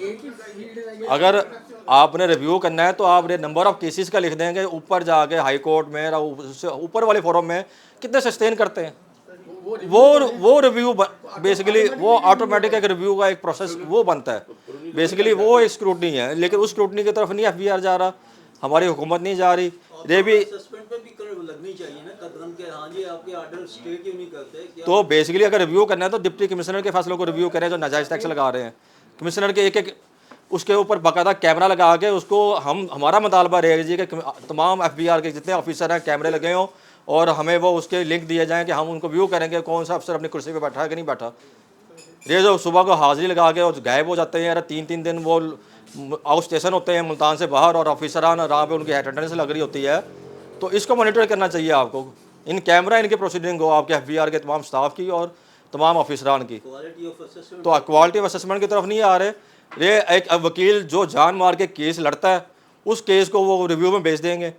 S2: एक ही फील्ड है ये।
S1: अगर आपने रिव्यू करना है तो आप नंबर ऑफ केसेस का लिख देंगे, ऊपर जाके हाई कोर्ट में या उससे ऊपर वाले फोरम में कितने सस्टेन करते हैं। वो रिव्यू बेसिकली वो ऑटोमेटिक एक रिव्यू का एक प्रोसेस वो बनता है, बेसिकली वो एक स्क्रूटनी है, लेकिन उस स्क्रूटनी की तरफ नहीं एफबीआर जा रहा, हमारी हुकूमत नहीं जा रही। ये भी
S5: सस्पेंड पे भी लगनी चाहिए ना कदम के, हाँ जी आपके ऑर्डर स्टे क्यों नहीं करते क्या?
S1: तो बेसिकली अगर रिव्यू करना है तो डिप्टी कमिश्नर के फैसलों को रिव्यू करें जो नाजायज़ टैक्स लगा रहे हैं। कमिश्नर के एक उसके ऊपर बाकायदा कैमरा लगा के उसको हमारा मुतालबा रहेगा जी कि तमाम एफबीआर के जितने ऑफिसर हैं कैमरे लगे हों और हमें वो उसके लिंक दिए जाएँ कि हम उनको व्यू करेंगे कौन सा अफसर अपनी कुर्सी पर बैठा है कि नहीं बैठा। ये जो सुबह को हाजिरी लगा के और गायब हो जाते हैं यार, 3-3 दिन वो आउट स्टेशन होते हैं मुल्तान से बाहर और ऑफिसरान राह पे उनकी अटेंडेंस लग रही होती है, तो इसको मॉनिटर करना चाहिए आपको। इन कैमरा इनकी प्रोसीडिंग हो आपके एफबीआर के तमाम स्टाफ की और तमाम ऑफिसरान की।
S5: क्वालिटी ऑफ असेसमेंट
S1: तो क्वालिटी ऑफ असेसमेंट की तरफ नहीं आ रहे। ये एक वकील जो जान मार के केस लड़ता है उस केस को वो रिव्यू में भेज देंगे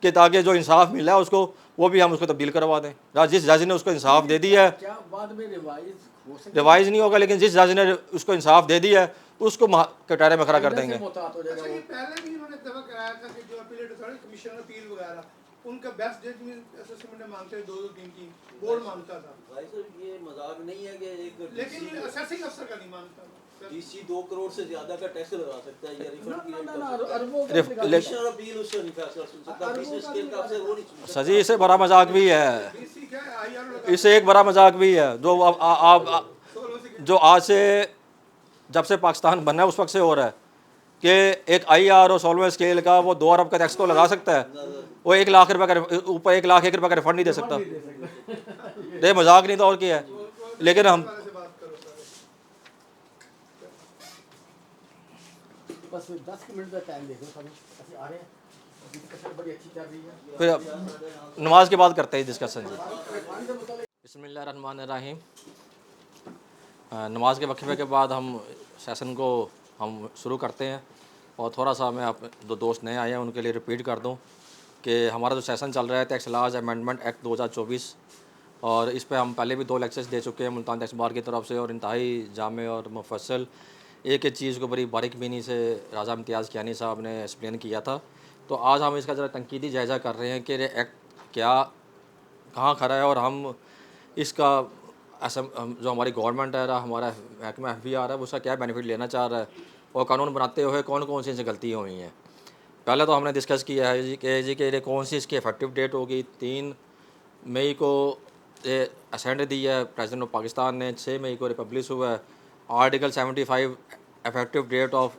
S1: कि ताकि जो इंसाफ मिला है उसको वो भी हम उसको तब्दील करवा दें। जिस जज ने उसको इंसाफ दे दिया है,
S2: क्या बाद में रिवाइज हो सकता
S1: रिवाइज नहीं होगा, लेकिन जिस जज ने उसको इंसाफ दे दिया है उसको कटारे में खड़ा कर
S2: है?
S1: देंगे।
S2: मुहतात हो जाएगा
S4: अच्छा, ये
S2: वो।
S4: पहले भी इन्होंने दावा कराया था कि जो अपीलेट अथॉरिटी कमिश्नर अपील वगैरह उनका बेस्ट जजमेंट असेसमेंट मांगते थे 2-3 बोर्ड मांगता था,
S5: भाई साहब ये मजाक नहीं है कि एक
S4: लेकिन ये असेसिंग अफसर का नहीं मांगता था।
S5: डीसी 2 करोड़ से ज्यादा का टैक्स लगा सकता है या रिफंड क्लेम कर सकता है।
S2: अरबों का
S1: रिफ-
S2: निकाल-
S1: ले-
S5: कमिश्नर अपील उससे नहीं फैसला सुन सकता, बिजनेस स्केल का अफसर वो नहीं सुन सकता।
S1: सजी इससे बड़ा मजाक भी है,
S4: डीसी क्या है आईआर लगा
S1: इससे एक बड़ा मजाक भी है जो अब आप जो आज से जब से पाकिस्तान बना है उस वक्त से हो रहा है कि एक आईआर और सोलवेंट स्केल का वो 2 अरब का टैक्स तो लगा सकता है, वो 1 लाख रुपए का ऊपर 1 लाख 1 रुपए का रिफंड नहीं दे सकता। ये मजाक नहीं तो और क्या है। लेकिन हम
S4: से बात करो सर।
S2: बस 10 मिनट का टाइम दे दो सब ऐसे आ रहे हैं। डिस्कशन बड़ी अच्छी चल रही है।
S1: फिर अब नमाज के बाद करते हैं डिस्कशन जी। बिस्मिल्लाहिर्रहमानिर्रहीम। नमाज के वक्फे के बाद हम सेशन को हम शुरू करते हैं और थोड़ा सा मैं आप दो दोस्त नए आए हैं उनके लिए रिपीट कर दूं कि हमारा जो सेशन चल रहा है टैक्स लॉज अमेंडमेंट एक्ट 2024 और इस पे हम पहले भी 2 लेक्चर्स दे चुके हैं मुल्तान टैक्स बार की तरफ से और इंतहाई जामे और मुफस्सल एक एक चीज़ को बड़ी बारीकबीनी से राजा इम्तियाज़ कियानी साहब ने एक्सप्लेन किया था। तो आज हम इसका ज़रा तनकीदी जायज़ा कर रहे हैं कि ये एक्ट क्या कहाँ खड़ा है और हम इसका जो हमारी गवर्नमेंट है हमारा महकमा एफबीआर है उसका क्या बेनिफिट लेना चाह रहा है और कानून बनाते हुए कौन कौन सी इनसे गलतियाँ हुई हैं। पहले तो हमने डिस्कस किया है जी कि कौन सी इसकी इफेक्टिव डेट होगी। 3 मई को ये असेंट दी है प्रेसिडेंट ऑफ पाकिस्तान ने, 6 मई को रिपब्लिश हुआ है। Article 75 effective date of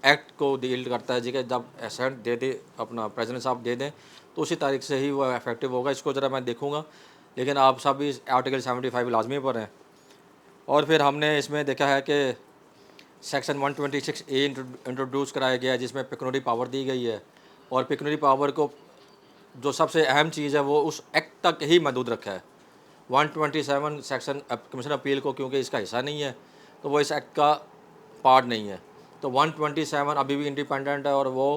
S1: act को डील करता है जी कि जब असेंट दे दे अपना प्रेसिडेंट साहब दे दें तो उसी तारीख से ही वो इफेक्टिव होगा। इसको ज़रा मैं देखूँगा, लेकिन आप सब भी आर्टिकल 75 लाजमी पर हैं। और फिर हमने इसमें देखा है कि सेक्शन 126A इंट्रोड्यूस कराया गया है जिसमें पिक्यूनरी पावर दी गई है और पिक्यूनरी पावर को जो सबसे अहम चीज़ है वो उस एक्ट तक ही महदूद रखा है। 127 सेक्शन कमीशन अपील को क्योंकि इसका हिस्सा नहीं है तो वो इस एक्ट का पार्ट नहीं है। तो 127 अभी भी इंडिपेंडेंट है और वो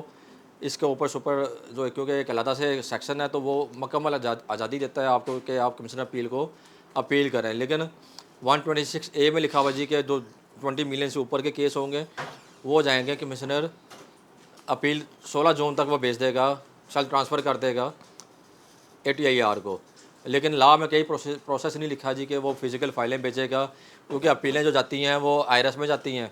S1: इसके ऊपर सुपर जो क्योंकि एक अलग से सेक्शन है तो वो मुकम्मल आज़ादी देता है आपको कि आप कमीशन अपील को अपील करें। लेकिन 126A में लिखा हुआ जी कि जो 20 मिलियन से ऊपर के केस होंगे वो जाएंगे कमिश्नर अपील 16 जून तक वो भेज देगा, सेल्फ ट्रांसफ़र कर देगा ATIR को। लेकिन लॉ में कई प्रोसेस नहीं लिखा जी कि वो फिज़िकल फाइलें भेजेगा क्योंकि अपीलें जो जाती हैं वो IRS में जाती हैं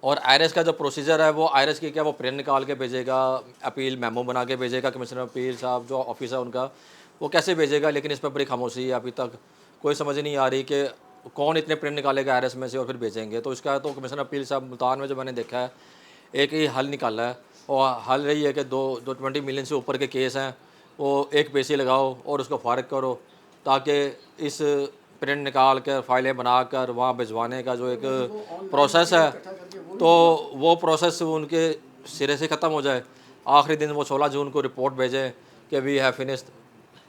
S1: और IRS का जो प्रोसीजर है वो IRS की क्या वो प्रिंट निकाल के भेजेगा, अपील मेमो बना के भेजेगा कमिश्नर अपील साहब जो ऑफिस है उनका वो कैसे भेजेगा। लेकिन इस पर बड़ी खामोशी है, अभी तक कोई समझ नहीं आ रही कि कौन इतने प्रिंट निकालेगा IRS में से और फिर भेजेंगे। तो इसका तो कमिश्नर अपील साहब मुल्तान में जो मैंने देखा है एक ही हल निकाला है और हल रही है कि जो 20 मिलियन से ऊपर के केस हैं वो एक पेशी लगाओ और उसको फारिग करो ताकि इस प्रिंट निकाल कर फाइलें बनाकर वहाँ भिजवाने का जो एक प्रोसेस है तो वो प्रोसेस उनके सिरे से ख़त्म हो जाए। आखिरी दिन वो 16 जून को रिपोर्ट भेजें कि we have finished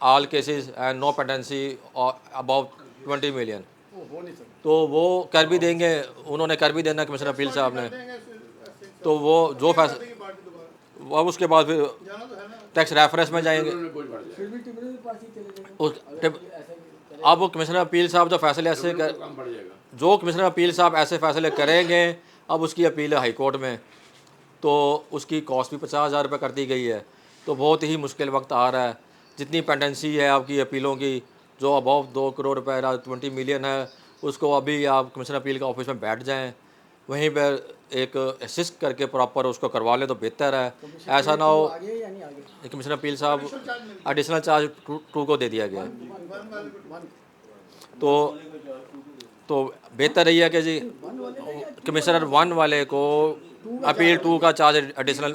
S1: all cases and no pendency about 20 million.
S2: हो नहीं सकता।
S1: तो वो कर भी देंगे, उन्होंने कर भी देना कमिश्नर अपील साहब ने। तो वो जो फैसला अब उसके बाद फिर टैक्स रेफरेंस में जाएंगे।
S3: उन्होंने बोझ बढ़ जाएगा।
S2: फिर भी ट्रिब्यूनल के पास ही चले जाएंगे
S1: उस
S2: अगर कोई ऐसा करे।
S1: अब कमिश्नर अपील साहब जो फैसले ऐसे
S3: ट्रिब्यूनल
S1: कर,
S3: का काम बढ़ जाएगा।
S1: जो कमिश्नर अपील साहब ऐसे फैसले करेंगे, अब उसकी अपील है हाई कोर्ट में, तो उसकी कॉस्ट भी 50,000 रुपये कर दी गई है। तो बहुत ही मुश्किल वक्त आ रहा है। जितनी पेंडेंसी है आपकी अपीलों की, जो अबाव 2 करोड़ रुपये 20 मिलियन है, उसको अभी आप कमिश्नर अपील का ऑफिस में बैठ जाएं, वहीं पर एक असिस्ट करके प्रॉपर उसको करवा लें तो बेहतर है। ऐसा ना हो
S2: आगे या नहीं आगे
S1: कमिश्नर अपील साहब एडिशनल चार्ज 2 को दे दिया गया है। तो बेहतर रही है कि जी कमिश्नर 1 वाले को अपील 2 का चार्ज एडिशनल,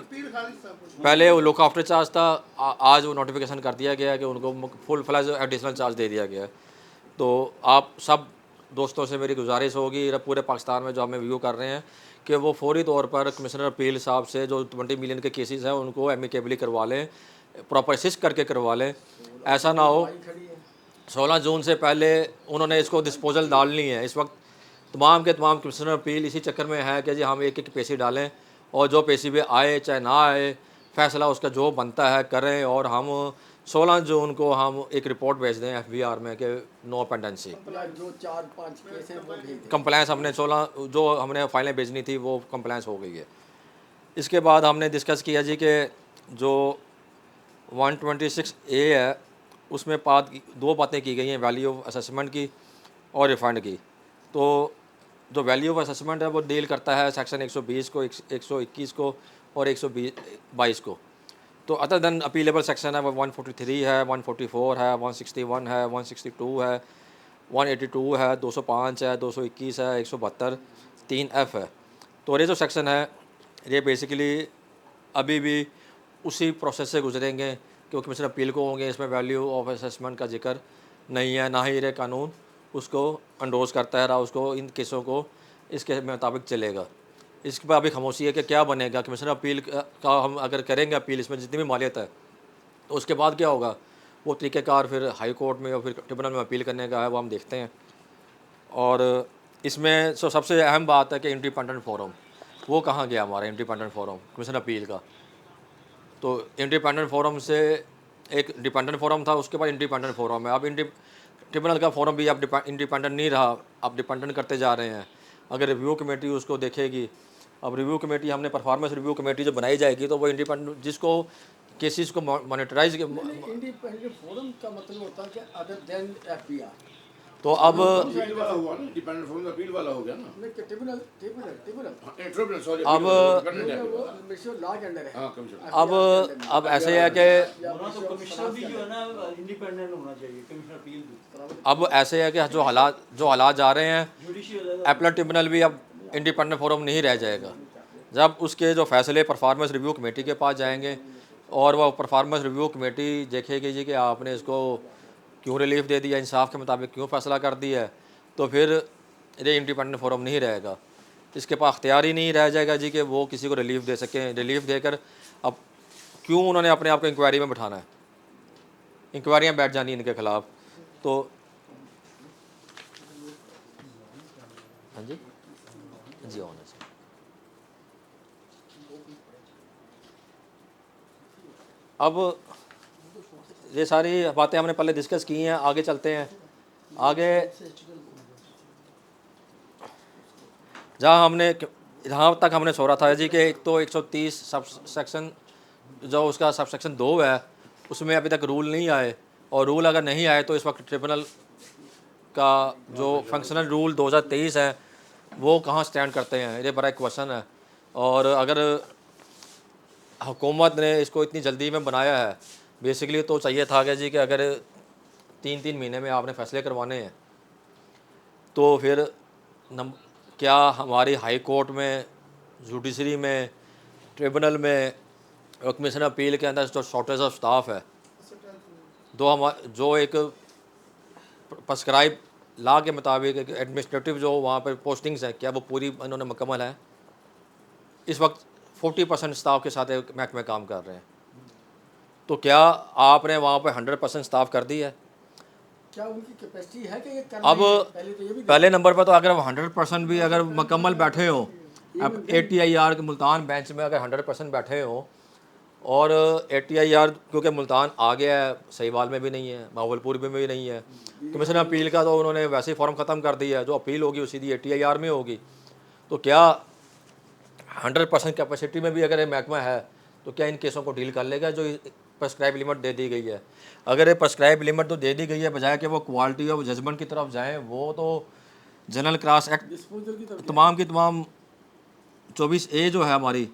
S1: पहले वो लुक आफ्टर चार्ज था, आज वो नोटिफिकेशन कर दिया गया है कि उनको फुल फ्लैज एडिशनल चार्ज दे दिया गया है। तो आप सब दोस्तों से मेरी गुजारिश होगी पूरे पाकिस्तान में जो हमें व्यू कर रहे हैं कि वो फौरी तौर पर कमिश्नर अपील साहब से जो 20 मिलियन के केसेस हैं उनको एमिकेबली करवा लें, प्रॉपर असिस्ट करके करवा लें। ऐसा ना हो 16 जून से पहले उन्होंने इसको डिस्पोजल डालनी है। इस वक्त तमाम के तमाम कमिश्नर अपील इसी चक्कर में है कि जी हम एक एक पेशी डालें और जो पेशी भी आए चाहे ना आए, फैसला उसका जो बनता है करें, और हम 16 जून को हम एक रिपोर्ट भेज दें FBR में कि नो पेंडेंसी।
S2: जो 4-5 केस हैं वो भेज दें।
S1: कंप्लायंस हमने 16 जो हमने फाइलें भेजनी थी वो कंप्लायंस हो गई है। इसके बाद हमने डिस्कस किया जी कि जो 126A है उसमें 2 बातें की गई हैं, वैल्यू ऑफ असेसमेंट की और रिफ़ंड की। तो जो वैल्यू ऑफ असेसमेंट है वो डील करता है सेक्शन 120 को, 121 को और 122 को। तो अदर देन अपीलेबल सेक्शन है वो 143 है, 144 है, 161 है, 162 है, 182 है, 205 है, 221 है, 172, 3F है। तो ये जो सेक्शन है ये बेसिकली अभी भी उसी प्रोसेस से गुजरेंगे क्योंकि कमिश्नर अपील को होंगे। इसमें वैल्यू ऑफ असेसमेंट का जिक्र नहीं है, ना ही ये कानून उसको अंडोज करता है, ना उसको इन केसों को इसके मुताबिक चलेगा। इसके बाद अभी खामोशी है कि क्या बनेगा कमिश्नर अपील का। हम अगर करेंगे अपील, इसमें जितनी भी मालियत है, तो उसके बाद क्या होगा वो तरीक़ेकार फिर हाई कोर्ट में और फिर ट्रिब्यूनल में अपील करने का है, वो हम देखते हैं। और इसमें सबसे अहम बात है कि इंडिपेंडेंट फोरम वो कहाँ गया हमारा इंडिपेंडेंट फोरम कमिश्नर अपील का। तो इंडिपेंडेंट फोरम से एक डिपेंडेंट फोरम था, उसके बाद इंडिपेंडेंट फोरम है। अब ट्रिब्यूनल का फोरम भी अब इंडिपेंडेंट नहीं रहा, अब डिपेंडेंट करते जा रहे हैं। अगर रिव्यू कमेटी उसको देखेगी, अब रिव्यू कमेटी हमने परफॉर्मेंस रिव्यू कमेटी जो बनाई जाएगी तो वो इंडिपेंडेंट जिसको केसेस को मॉनिटराइज
S2: इंडिपेंडेंट फोरम का मतलब होता है कि अदर देन FBR।
S1: तो अब
S3: अपील वाला हुआ ना, डिपेंडेंट फोरम अपील वाला हो गया ना।
S2: नहीं कि ट्रिब्यूनल
S3: ट्रिब्यूनल सॉरी
S1: अब
S2: वो मिनिस्ट्री ऑफ लॉ के अंडर है।
S3: हाँ कमिश्नर
S1: अब ऐसे है कि
S5: होना तो कमिश्नर भी जो है ना इंडिपेंडेंट होना चाहिए, कमिश्नर अपील भी।
S1: अब ऐसे है कि जो हालात जा रहे हैं,
S5: जुडिशियल
S1: अपीलेट ट्रिब्यूनल भी अब इंडिपेंडेंट फोरम नहीं रह जाएगा। जब उसके जो फैसले परफॉर्मेंस रिव्यू कमेटी के पास जाएंगे और वह परफॉर्मेंस रिव्यू कमेटी देखेगी जी कि आपने इसको क्यों रिलीफ दे दिया, इंसाफ के मुताबिक क्यों फ़ैसला कर दिया है, तो फिर ये इंडिपेंडेंट फोरम नहीं रहेगा। इसके पास अख्तियार ही नहीं रह जाएगा जी कि वो किसी को रिलीफ दे सकें। रिलीफ देकर अब क्यों उन्होंने अपने आप को इंक्वायरी में बिठाना है, इंक्वायरियाँ बैठ जानी इनके ख़िलाफ़। तो हाँ जी जी होना चाहिए। अब ये सारी बातें हमने पहले डिस्कस की हैं, आगे चलते हैं। आगे जहाँ तक हमने छोड़ा था जी कि एक तो 130 सब सेक्शन जो उसका सब सेक्शन 2 है उसमें अभी तक रूल नहीं आए, और रूल अगर नहीं आए तो इस वक्त ट्रिब्यूनल का जो फंक्शनल रूल 2023 है वो कहाँ स्टैंड करते हैं, ये बड़ा एक क्वेश्चन है। और अगर हुकूमत ने इसको इतनी जल्दी में बनाया है, बेसिकली तो चाहिए था कि जी कि अगर 3-3 महीने में आपने फ़ैसले करवाने हैं तो फिर क्या हमारी हाई कोर्ट में, जुडिशरी में, ट्रिब्यूनल में और कमीशन अपील के अंदर जो शॉर्टेज ऑफ स्टाफ है, जो एक प्रेस्क्राइब लॉ के मुताबिक एक एडमिनिस्ट्रेटिव जो वहाँ पर पोस्टिंग्स हैं, क्या वो पूरी इन्होंने मुकम्मल है। इस वक्त 40% स्टाफ के साथ एक महकमे काम कर रहे हैं, तो क्या आपने वहाँ पर 100% स्टाफ कर दी है?
S2: क्या उनकी कैपेसिटी है कि ये करना
S1: अब
S2: पहले तो ये भी
S1: पहले नंबर पर तो अगर 100% भी अगर मुकम्मल बैठे हो, अब ATIR के मुल्तान बेंच में अगर 100% बैठे हो और ATIR क्योंकि मुल्तान आ गया है, सहीवाल में भी नहीं है, भावलपुर में भी नहीं है, कमीशन अपील का तो उन्होंने वैसे ही फॉर्म ख़त्म कर दिया है, जो अपील होगी वो सीधी ATIR में होगी। तो क्या 100% कैपेसिटी में भी अगर ये महकमा है तो क्या इन केसों को डील कर लेगा जो प्रेस्क्राइब लिमिट दे दी गई है? अगर ये प्रेस्क्राइब लिमिट तो दे दी गई है, बजाय कि वो क्वालिटी ऑफ जजमेंट की तरफ जाएं, वो तो जनरल क्रॉस एक्ट
S2: डिस्पोजल की तरफ
S1: तमाम की तमाम 24A जो है हमारी,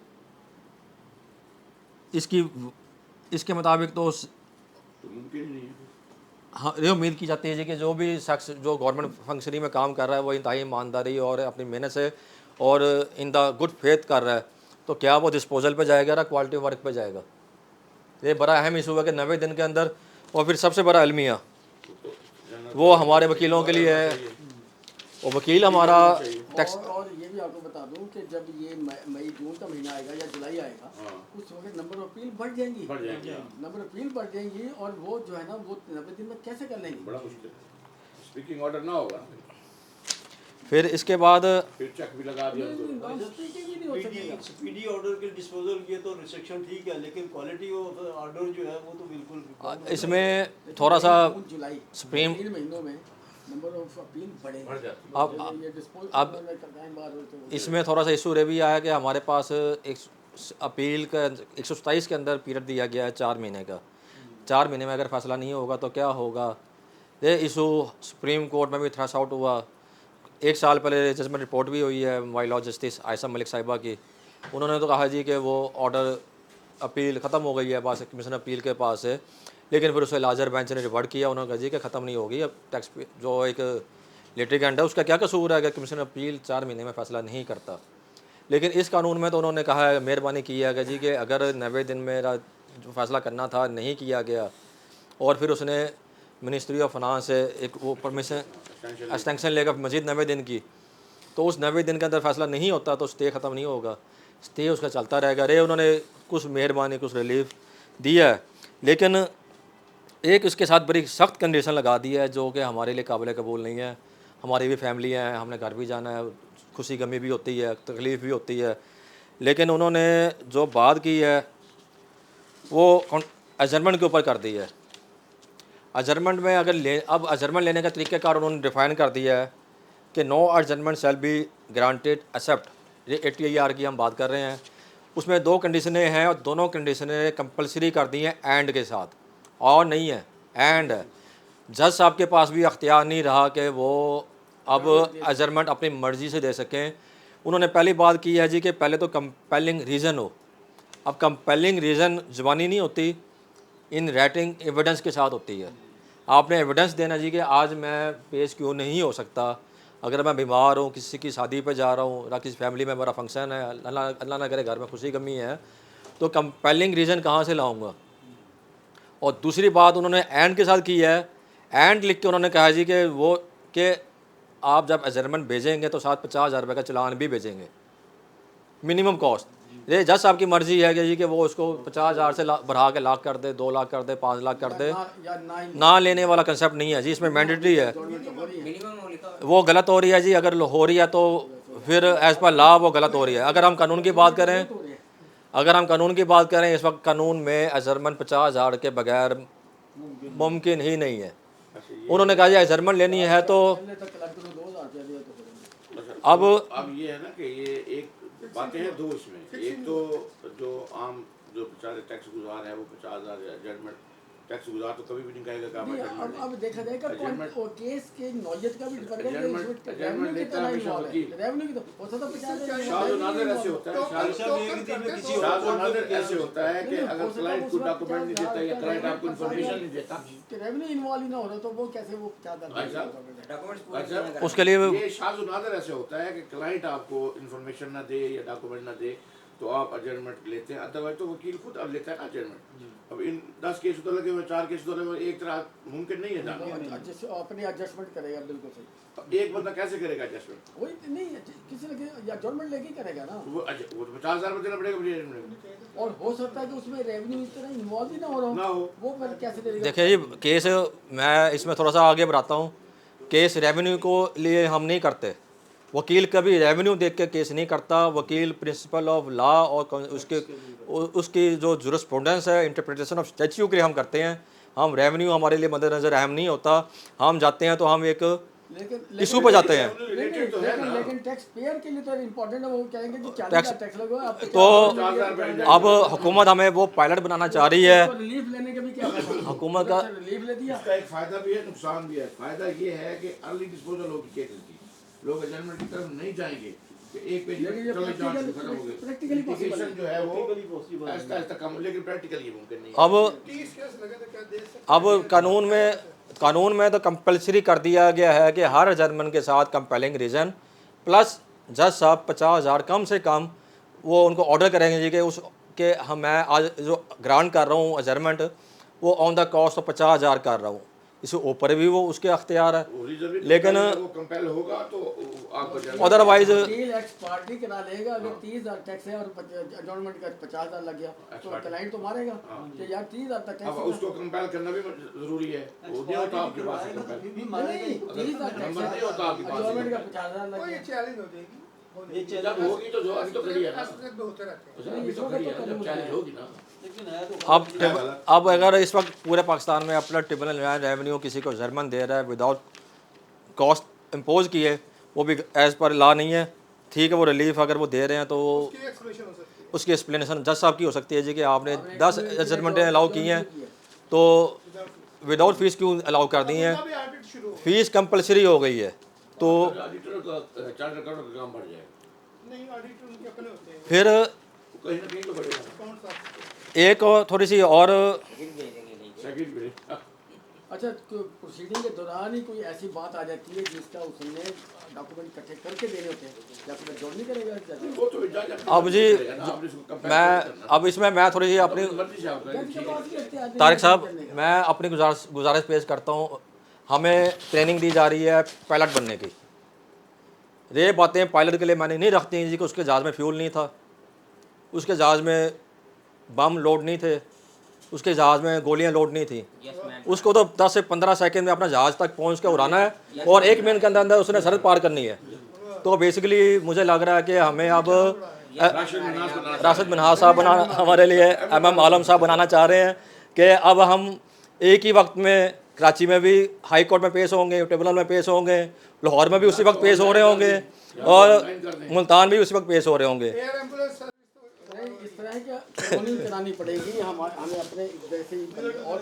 S1: इसके मुताबिक तो
S3: मुमकिन ही नहीं है।
S1: हाँ, ये उम्मीद की जाती है जी कि जो भी शख्स जो गवर्नमेंट फंक्शनरी में काम कर रहा है वो इंतहाई ईमानदारी और अपनी मेहनत से और इन द गुड फेथ कर रहा है, तो क्या वो डिस्पोजल पे जाएगा या क्वालिटी वर्क पे जाएगा? ये बड़ा अहम इशू है कि 90 दिन के अंदर। और फिर सबसे बड़ा अलमिया वो हमारे वकीलों के लिए है, और वकील हमारा टैक्स
S2: और ये भी आपको बता दूं कि जब ये मई जून का महीना आएगा या जुलाई आएगा,
S3: हाँ।
S2: उस वक्त नंबर ऑफ अपील बढ़ जाएंगी,
S3: बढ़ जाएंगी, हाँ।
S2: नंबर ऑफ अपील बढ़ जाएंगी, और वो जो है ना वो 90 दिन में कैसे कर लेंगे?
S3: बड़ा मुश्किल है, स्पीकिंग ऑर्डर ना होगा
S1: फिर इसके बाद
S3: फिर चेक भी लगा दिया उनको।
S2: स्पीकिंग ही नहीं हो सकेगा।
S5: स्पीडी ऑर्डर के डिस्पोजल किए तो रिस्ट्रिक्शन ठीक है, लेकिन क्वालिटी ऑफ ऑर्डर जो है वो तो बिल्कुल
S1: इसमें थोड़ा सा
S2: जून जुलाई
S1: सुप्रीम
S2: 3 महीनों में नंबर ऑफ अपील बढ़ेंगे।
S3: बढ़ जाती है।
S1: अब
S2: ये डिस्पोजल
S1: अब
S2: में टाइम बार होते हैं।
S1: इसमें थोड़ा सा इशू ये भी आया कि हमारे पास एक अपील का 127 के अंदर पीरियड दिया गया है 4 महीने का। 4 महीने में अगर फैसला नहीं होगा तो क्या होगा? ये इशू सुप्रीम कोर्ट में भी थ्रश आउट हुआ। 1 साल पहले जजमेंट रिपोर्ट भी हुई है माई लॉ जस्टिस आयशा मलिक साहिबा की। उन्होंने तो कहा जी कि वो ऑर्डर अपील ख़त्म हो गई है पास कमीशन अपील के पास है, लेकिन फिर उसे लार्जर बेंच ने रिवर्ट किया। उन्होंने कहा जी कि ख़त्म नहीं होगी, अब टैक्स जो एक लिटिगेंट है उसका क्या कसूर है कि कमीशन अपील 4 महीने में फ़ैसला नहीं करता। लेकिन इस कानून में तो उन्होंने कहा है, मेहरबानी की है कि जी कि अगर 90 दिन मेरा जो फैसला करना था नहीं किया गया, और फिर उसने मिनिस्ट्री ऑफ फाइनेंस से एक वो परमिशन एक्सटेंशन लेकर मजीद 90 दिन की, तो उस 90 दिन के अंदर फैसला नहीं होता तो स्टे ख़त्म नहीं होगा, स्टे उसका चलता रहेगा। रे उन्होंने कुछ मेहरबानी कुछ रिलीफ दिया है, लेकिन एक उसके साथ बड़ी सख्त कंडीशन लगा दी है जो कि हमारे लिए काबिल कबूल नहीं है। हमारी भी फैमिली है, हमने घर भी जाना है, खुशी गमी भी होती है, तकलीफ़ भी होती है, लेकिन उन्होंने जो बात की है वो एडजर्मेंट के ऊपर कर दी है। एडजर्मेंट में अगर अब एडजर्मेंट लेने का तरीक़ाकार उन्होंने डिफ़ाइन कर दिया है कि no adjournment shall be granted except, ये ATIR की हम बात कर रहे हैं, उसमें 2 कंडीशनें हैं और दोनों कंडीशनें कंपलसरी कर दी हैं एंड के साथ, और नहीं है एंड है। जज साहब के पास भी अख्तियार नहीं रहा कि वो अब एडजर्मेंट अपनी मर्ज़ी से दे सकें। उन्होंने पहली बात की है जी कि पहले तो कंपेलिंग रीज़न हो। अब कंपेलिंग रीज़न ज़बानी नहीं होती, इन राइटिंग एविडेंस के साथ होती है। आपने एविडेंस देना जी कि आज मैं पेश क्यों नहीं हो सकता, अगर मैं बीमार हूँ, किसी की शादी पे जा रहा हूँ या किसी फैमिली में मेरा फंक्शन है, अल्लाह ना करे घर में खुशी गमी है, तो कंपेलिंग रीज़न कहाँ से लाऊंगा? और दूसरी बात उन्होंने एंड के साथ की है, एंड लिख के उन्होंने कहा जी कि आप जब एडजर्मेंट भेजेंगे तो साथ 50,000 रुपये का चालान भी भेजेंगे, मिनिमम कॉस्ट। ये जज साहब की मर्ज़ी है कि जी कि वो उसको 50,000 से बढ़ा के लाख कर दे, 2 लाख कर दे, 5 लाख कर दे।
S2: या ना
S1: ना लेने वाला कंसेप्ट नहीं है जी, इसमें मैंडेटरी है।
S2: ही
S1: वो गलत हो रही है जी, अगर हो रही है तो फिर एज़ पर लॉ वो गलत हो रही है। अगर हम कानून की बात करें, इस वक्त कानून में एडजर्मेंट 50,000 के बगैर मुमकिन ही नहीं है। उन्होंने कहा जी एडजर्मेंट लेनी है तो
S3: अब ये है ना कि ये एक बातें हैं 2 इसमें। एक तो जो आम जो बेचारे टैक्स गुजार है वो 50,000 एडजर्मेंट टैक्स गुजार तो कभी भी नहीं कहेगा कि
S2: नहीं, अब देखा जाएगा और केस के नौयत का भी डिपेंड करता है,
S3: एडजर्मेंट लेता है हमेशा वकील।
S2: रेवेन्यू की तो हो सकता है 50,000
S3: शाज़ नादिर ऐसे होता है, शाज़ नादिर ऐसे होता है कि अगर क्लाइंट को डॉक्यूमेंट नहीं देता या क्लाइंट आपको इन्फॉर्मेशन नहीं देता,
S2: कि रेवेन्यू इन्वॉल्व ही ना हो रहा तो वो कैसे वो क्या
S3: अच्छा
S1: उसके लिए
S3: ये शाज़ नादिर ऐसे होता है कि क्लाइंट आपको इन्फॉर्मेशन ना दे या डॉक्यूमेंट ना दे तो आप एडजर्मेंट लेते हैं, अदरवाइज तो वकील खुद अब लेता है ना एडजर्मेंट। अब इन 10 केस तो लगे हुए, 4 केस तो लगे हुए, एक तरह मुमकिन नहीं है जाना।
S2: अपने एडजस्टमेंट करेगा, बिल्कुल सही।
S3: अब एक बंदा कैसे करेगा एडजस्टमेंट?
S2: वही नहीं है, किसी ने एडजस्टमेंट लेके करेगा ना
S3: वो तो 50,000 रुपये देना पड़ेगा मुझे एडजस्टमेंट।
S2: और हो सकता है कि उसमें रेवेन्यू इस तरह इन्वॉल्व ही ना हो रहा हो, वो फिर कैसे देगा?
S1: देखिए जी, केस मैं इसमें थोड़ा सा आगे बढ़ाता हूँ। केस रेवेन्यू को लिए हम नहीं करते, वकील कभी रेवेन्यू देख के केस नहीं करता। वकील प्रिंसिपल ऑफ लॉ और उसकी जो जुरिस्प्रूडेंस है, इंटरप्रिटेशन ऑफ स्टैच्यू के लिए हम करते हैं। हम रेवेन्यू हमारे लिए मद्देनज़र अहम नहीं होता। हम जाते हैं तो हम एक
S2: लेकिन
S1: इशू पे जाते हैं।
S3: रिलेटेड तो है ना।
S2: लेकिन टैक्स पेयर के लिए तो इम्पोर्टेंट है, वो कहेंगे कि 40
S1: टैक्स-
S2: टैक्स लगो आप
S1: तो
S2: 50,000
S1: अब हुकूमत हमें वो पायलट बनाना चाह रही है।
S2: रिलीफ लेने का भी क्या फायदा?
S1: हुकूमत का
S2: रिलीफ ले दिया।
S3: इसका एक फायदा भी है, नुकसान भी है। फायदा ये है कि अर्ली डिस्पोजल होगी केसेस की, लोग एडजस्टमेंट की तरफ नहीं जाएंगे कि एक पेज
S2: लेकिन ये
S3: चलो जांच
S2: practical-
S3: खत्म हो गई।
S2: practically possible है।
S3: Litigation जो है वो
S5: Practically possible है।
S3: आहिस्ता आहिस्ता कम, लेकिन प्रैक्टिकली मुमकिन नहीं है।
S1: अब
S4: 30 केस लगे थे, क्या दे सकते
S1: अब कानून में तो कंपलसरी कर दिया गया है कि हर जर्मन के साथ कंपेलिंग रीज़न प्लस जज साहब 50,000 कम से कम वो उनको ऑर्डर करेंगे जी कि उस के हम मैं आज जो ग्रांट कर रहा हूँ अजरमेंट वो ऑन द कॉस्ट ऑफ 50,000 कर रहा हूँ। इससे ऊपर भी वो उसके अख्तियार है,
S3: वो reserve
S1: लेकिन
S3: वो कंपेल होगा तो आपको जज
S1: अदरवाइज
S2: वकील एक्स पार्टी करा लेगा। अगर 30,000 टैक्स है और एडजॉर्नमेंट का 50,000 लग गया तो क्लाइंट तो मारेगा कि यार 30,000 तक
S3: अब
S2: टैक्स
S3: उसको कंपेल करना भी जरूरी है। वो नहीं होता आपके पास कंपेल,
S2: नहीं 30,000 टैक्स
S3: नंबर नहीं होता आपके पास।
S2: एडजॉर्नमेंट का 50,000 लग
S4: कोई
S2: गया।
S4: चैलेंज हो जाएगी,
S5: ये
S3: जब
S5: चैलेंज
S3: होगी तो जो अभी तो खड़ी है ना,
S4: तो होते रहते हैं।
S3: अभी तो खड़ी है ना, जब चैलेंज होगी ना।
S5: लेकिन है तो
S1: अब अगर इस वक्त पूरे पाकिस्तान में अपना ट्रिब्यूनल रेवेन्यू किसी को जर्मन दे रहा है विदाउट कॉस्ट इम्पोज किए, वो भी एज़ पर लॉ नहीं है, ठीक है। वो रिलीफ अगर वो दे रहे हैं तो
S4: उसकी एक्सप्लेनेशन हो सकती है।
S1: उसकी एक्सप्लेनेशन जज साहब की हो सकती है जी कि आपने 10 एडजस्टमेंटें अलाउ की हैं तो विदाउट फीस क्यों अलाउ कर दी हैं।
S4: अभी ऑडिट शुरू हो,
S1: फीस कंपलसरी हो गई है तो
S3: ऑडिटर का चार्टर का काम बढ़ जाएगा,
S4: नहीं ऑडिट उनके अपने होते हैं,
S1: फिर
S3: कहीं ना कहीं तो बढ़ेगा।
S4: अकाउंट साफ।
S1: एक और थोड़ी सी और
S3: सेकंड बढ़ेगा।
S2: अच्छा, प्रोसीडिंग के दौरान ही कोई ऐसी बात आ जाती है जिसका उसने डॉक्यूमेंट इकट्ठे करके देने होते हैं, डॉक्यूमेंट जोड़ नहीं करेगा जज?
S3: वो तो जज
S1: अब जी मैं अब इसमें मैं थोड़ी सी अपनी
S3: मर्जी से आप करें,
S2: जज के पास भी इख्तियार नहीं
S1: तारिक
S2: है
S1: साहब
S2: करने का।
S1: मैं अपनी गुजारिश पेश करता हूँ। हमें ट्रेनिंग दी जा रही है पायलट बनने की। ये बातें पायलट के लिए मैंने नहीं रखती हैं जी कि उसके जहाज़ में फ्यूल नहीं था, उसके जहाज़ में बम लोड नहीं थे, उसके जहाज़ में गोलियां लोड नहीं थी। उसको तो 10 से 15 सेकंड में अपना जहाज़ तक पहुंच के उड़ाना है और 1 मिनट के अंदर अंदर उसने सरहद पार करनी है। तो बेसिकली मुझे लग रहा है कि हमें अब राशिद मिन्हाज साहब बना हमारे लिए MM आलम साहब बनाना चाह रहे हैं कि अब हम एक ही वक्त में कराची में भी हाई कोर्ट में पेश होंगे, ट्रिब्यूनल में पेश होंगे, लाहौर में भी उसी वक्त पेश हो रहे होंगे और मुल्तान भी उसी वक्त पेश हो रहे होंगे।
S4: एयर एम्बुलेंस
S2: नहीं, इस तरह की कानूनी करानी पड़ेगी हमें अपने जैसे ही और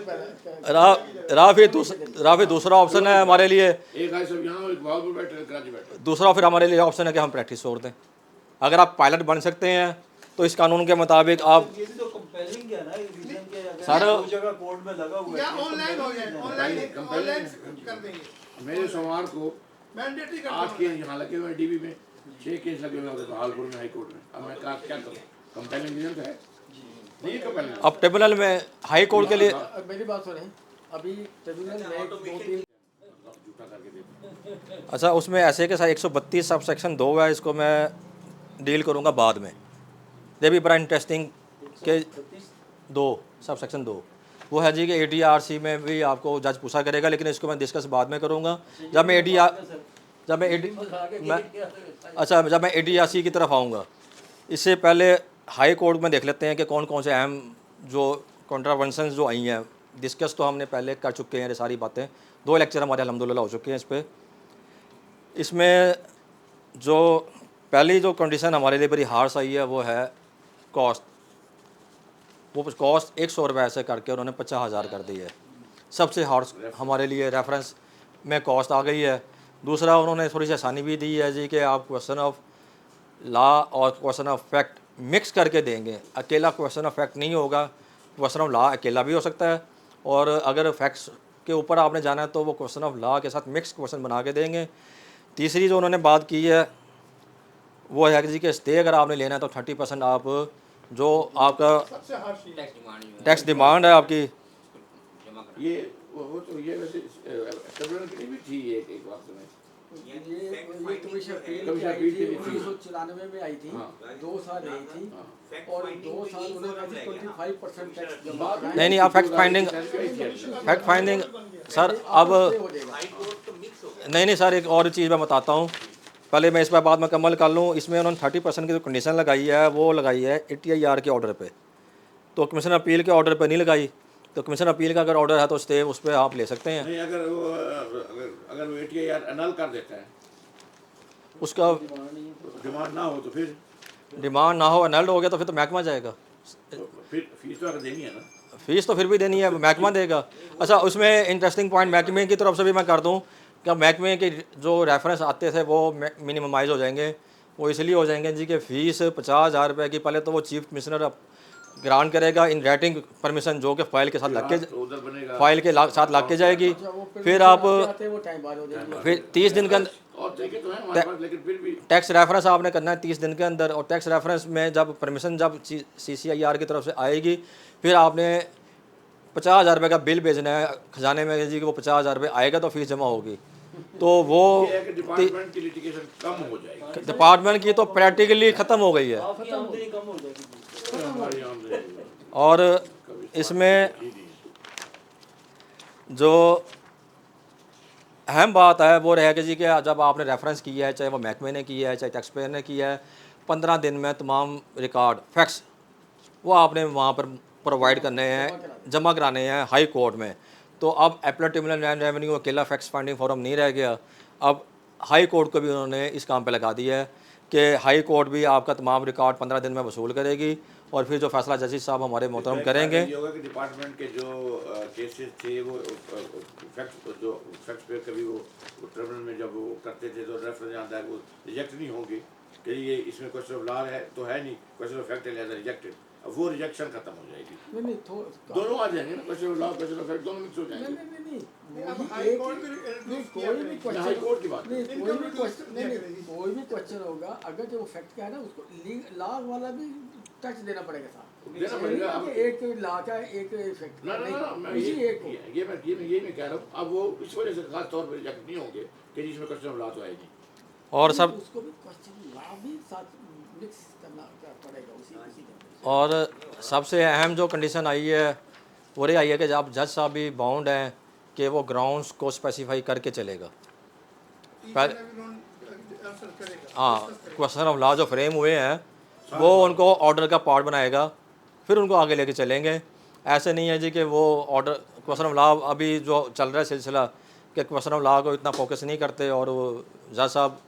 S1: राफी दूसरा ऑप्शन है हमारे लिए।
S3: एक आए सब यहाँ, एक बाहर बैठे, कराची बैठे।
S1: दूसरा फिर हमारे लिए ऑप्शन है कि हम प्रैक्टिस छोड़ दें। अगर आप पायलट बन सकते हैं तो इस कानून के मुताबिक आप
S5: ये भी तो कंपेलिंग है ना, रीजन के अगर
S1: सर
S5: दो जगह कोर्ट में लगा हुआ
S4: या
S5: है
S4: ऑनलाइन हो जाए, ऑनलाइन कर देंगे,
S3: मेरे सोमवार को
S4: मैंडेटरी कर
S3: 8 केस यहाँ लगे हुए हैं DB में, 6 केस लगे हुए हैं बहालपुर में हाई कोर्ट में। अब मैं कहा क्या करूँ, कंपेलिंग रीजन है नहीं कंपेलिंग।
S1: अब ट्रिब्यूनल में हाई कोर्ट के लिए
S2: मेरी बात सुने, अभी ट्रिब्यूनल में 2-3
S3: झूठा करके देते हैं।
S1: अच्छा उसमें ऐसे के साथ 132 सब सेक्शन 2 है, इसको मैं डील करूँगा बाद में। ये भी बड़ा इंटरेस्टिंग के 2 सब सेक्शन 2 वो है जी कि ADRC में भी आपको जज पूछा करेगा, लेकिन इसको मैं डिस्कस बाद में करूँगा जब मैं जब मैं ADRC की तरफ आऊँगा। इससे पहले हाई कोर्ट में देख लेते हैं कि कौन कौन से अहम जो कॉन्ट्रावेंशंस जो आई हैं। डिस्कस तो हमने पहले कर चुके हैं, ये सारी बातें 2 लेक्चर हमारे अल्हम्दुलिल्लाह हो चुके हैं इस पर। इसमें जो पहली जो कंडीशन हमारे लिए बड़ी हार्श आई है वो है कॉस्ट। वो कॉस्ट 100 रुपये से करके उन्होंने 50,000 कर दी है। सबसे हार्श हमारे लिए रेफरेंस में कॉस्ट आ गई है। दूसरा उन्होंने थोड़ी सी आसानी भी दी है जी कि आप क्वेश्चन ऑफ लॉ और क्वेश्चन ऑफ फैक्ट मिक्स करके देंगे। अकेला क्वेश्चन ऑफ फैक्ट नहीं होगा, क्वेश्चन ऑफ लॉ अकेला भी हो सकता है, और अगर फैक्ट्स के ऊपर आपने जाना है तो वो क्वेश्चन ऑफ लॉ के साथ मिक्स क्वेश्चन बना के देंगे। तीसरी जो उन्होंने बात की है वो है कि जी कि स्टे अगर आपने लेना है तो 30% आप जो आपका
S4: सबसे हार्श ये
S1: टैक्स डिमांड है आपकी।
S3: ये वो तो ये वैसे ट्रिब्यूनल की भी थी एक वक्त में।
S2: ये कमीशन अपील
S3: कमीशन
S2: की आई
S3: अपील
S2: थी,
S3: की थी।
S2: 1994 में आई थी,
S3: हाँ।
S2: 2 साल रही थी और 2 साल उन्होंने 25% टैक्स जमा कराया।
S1: नहीं आप फैक्ट फाइंडिंग सर अब
S2: हो जाएगा।
S1: नहीं सर एक और चीज़ मैं बताता हूँ पहले मैं इस पर बात मुकम्मल कर लूँ। इसमें उन्होंने 30% की जो कंडीशन लगाई है वो लगाई है ATIR के ऑर्डर पे, तो कमीशन अपील के ऑर्डर पे नहीं लगाई। तो कमीशन अपील का अगर ऑर्डर है तो स्टे उस पर आप ले सकते हैं।
S3: नहीं, अगर वो ATIR अनल कर देता है,
S1: उसका
S3: डिमांड ना हो तो फिर
S1: डिमांड ना हो, अनल्ड हो गया तो फिर तो महकमा जाएगा।
S3: फिर फीस तो अगर देनी है ना।
S1: फीस तो फिर भी देनी है, महकमा देगा। अच्छा, उसमें इंटरेस्टिंग पॉइंट महकमे की तरफ से भी मैं कर दूं कि महकमे के जो रेफरेंस आते थे वो मिनिमाइज़ हो जाएंगे। वो इसलिए हो जाएंगे जी कि फ़ीस 50,000 रुपये की पहले तो वो चीफ कमिश्नर ग्रांट करेगा इन राइटिंग परमिशन, जो कि फ़ाइल के साथ लग के
S3: तो उधर बनेगा,
S1: फ़ाइल के साथ लग के जाएगी।
S2: अच्छा, वो
S1: फिर आप
S2: आते हैं, वो टाइम बाद हो जाएगी।
S1: फिर 30 दिन के अंदर
S3: और तरीके तो हैं हमारे पास, लेकिन फिर भी
S1: टैक्स रेफरेंस आपने करना है 30 दिन के अंदर। और टैक्स रेफरेंस में जब परमिशन जब CCIR की तरफ से आएगी, फिर आपने 50,000 रुपये का बिल भेजना है खजाने में जी कि वो 50,000 रुपये आएगा तो फीस जमा होगी। तो वो
S3: ये है कि डिपार्टमेंट की लिटिगेशन कम हो जाएगी,
S1: डिपार्टमेंट की तो प्रैक्टिकली ख़त्म हो गई है।
S5: आपकी आमदनी कम हो जाएगी।
S3: हमारी आमदनी
S1: और इसमें जो अहम बात है वो रहेगी जी कि जब आपने रेफरेंस किया है, चाहे वो महकमे ने किया है चाहे टैक्स पेयर ने किया है, 15 दिन में तमाम रिकॉर्ड फैक्ट्स वो आपने वहाँ पर प्रोवाइड करने हैं, जमा कराने हैं हाई कोर्ट में। तो अब एपलेट ट्रिब्यूनल लैंड रेवेन्यू अकेला फैक्ट्स फाइंडिंग फॉरम नहीं रह गया, अब हाई कोर्ट को भी उन्होंने इस काम पे लगा दिया है कि हाई कोर्ट भी आपका तमाम रिकॉर्ड 15 दिन में वसूल करेगी और फिर जो फैसला जजेस साहब हमारे मोहतरम करेंगे।
S3: ये होगा कि डिपार्टमेंट के जो केसेस थे वो फैक्ट्स पे कभी वो ट्रिब्यूनल में जब वो करते थे तो रेफरेंस आता है वो रिजेक्ट नहीं होंगे कि ये इसमें क्वेश्चन ऑफ लॉ है तो है नहीं, क्वेश्चन ऑफ फैक्ट है रिजेक्टेड। अब वो रिजेक्शन खत्म हो जाएगी,
S2: नहीं
S3: दोनों आ जाएंगे ना, question of law question of fact दोनों मिक्स हो जाएंगे।
S2: नहीं
S4: अब
S2: वही
S4: हाई
S2: एक
S4: कोर्ट भी
S2: नहीं,
S4: किया
S2: कोई भी
S4: करेगी।
S3: हाई
S2: क्वेश्चन
S3: कोर्ट की बात
S2: नहीं,
S4: इनकम
S2: कोई भी
S4: रिड्यूस
S2: क्वेश्चन
S4: किया
S2: नहीं
S4: करेगी।
S2: कोई भी क्वेश्चन होगा, अगर जो फैक्ट का है ना उसको लॉ वाला भी टच देना पड़ेगा साहब।
S3: देना पड़ेगा।
S2: ये नहीं कि एक लॉ का एक फैक्ट
S3: ना ना ना, मैं
S2: इसी
S3: ये
S2: एक को
S3: ये मैं कह रहा हूँ। अब वो इस वजह से खास तौर पर रिजेक्ट नहीं होंगे कि जिसमें क्वेश्चन ऑफ लॉ तो है नहीं,
S1: और सब
S2: उसको भी क्वेश्चन लॉ भी साथ मिक्स करना पड़ेगा उसी के।
S1: और सबसे अहम जो कंडीशन आई है वो ये आई है कि जब जज साहब भी बाउंड हैं कि वो ग्राउंड्स को स्पेसिफाई करके चलेगा। पहले हाँ, क्वेश्चन ऑफ लॉ जो फ्रेम हुए हैं वो उनको ऑर्डर का पार्ट बनाएगा, फिर उनको आगे लेके चलेंगे। ऐसे नहीं है जी कि वो ऑर्डर क्वेश्चन ऑफ लॉ अभी जो चल रहा है सिलसिला कि क्वेश्चन ऑफ लॉ को इतना फोकस नहीं करते और वो जज साहब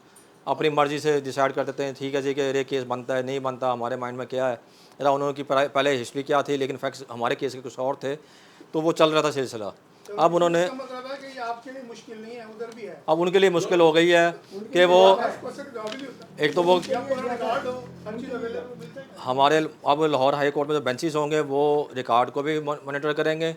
S1: अपनी मर्ज़ी से डिसाइड कर देते हैं ठीक है जी कि ये केस बनता है नहीं बनता, हमारे माइंड में क्या है, या उन्होंने की पहले हिस्ट्री क्या थी, लेकिन फैक्ट्स हमारे केस के कुछ और थे, तो वो चल रहा था सिलसिला। अब उन्होंने
S4: इसका मतलब है कि ये आपके लिए मुश्किल नहीं है, उधर भी है।
S1: अब उनके लिए मुश्किल हो गई है कि वो
S4: क्वेश्चन जवाब ही नहीं होता।
S1: एक तो वो
S4: आपको रिकॉर्ड हो, हर चीज़ अवेलेबल मिलता है।
S1: हमारे अब लाहौर हाई कोर्ट में जो बेंचेस होंगे वो रिकॉर्ड को भी मॉनिटर करेंगे,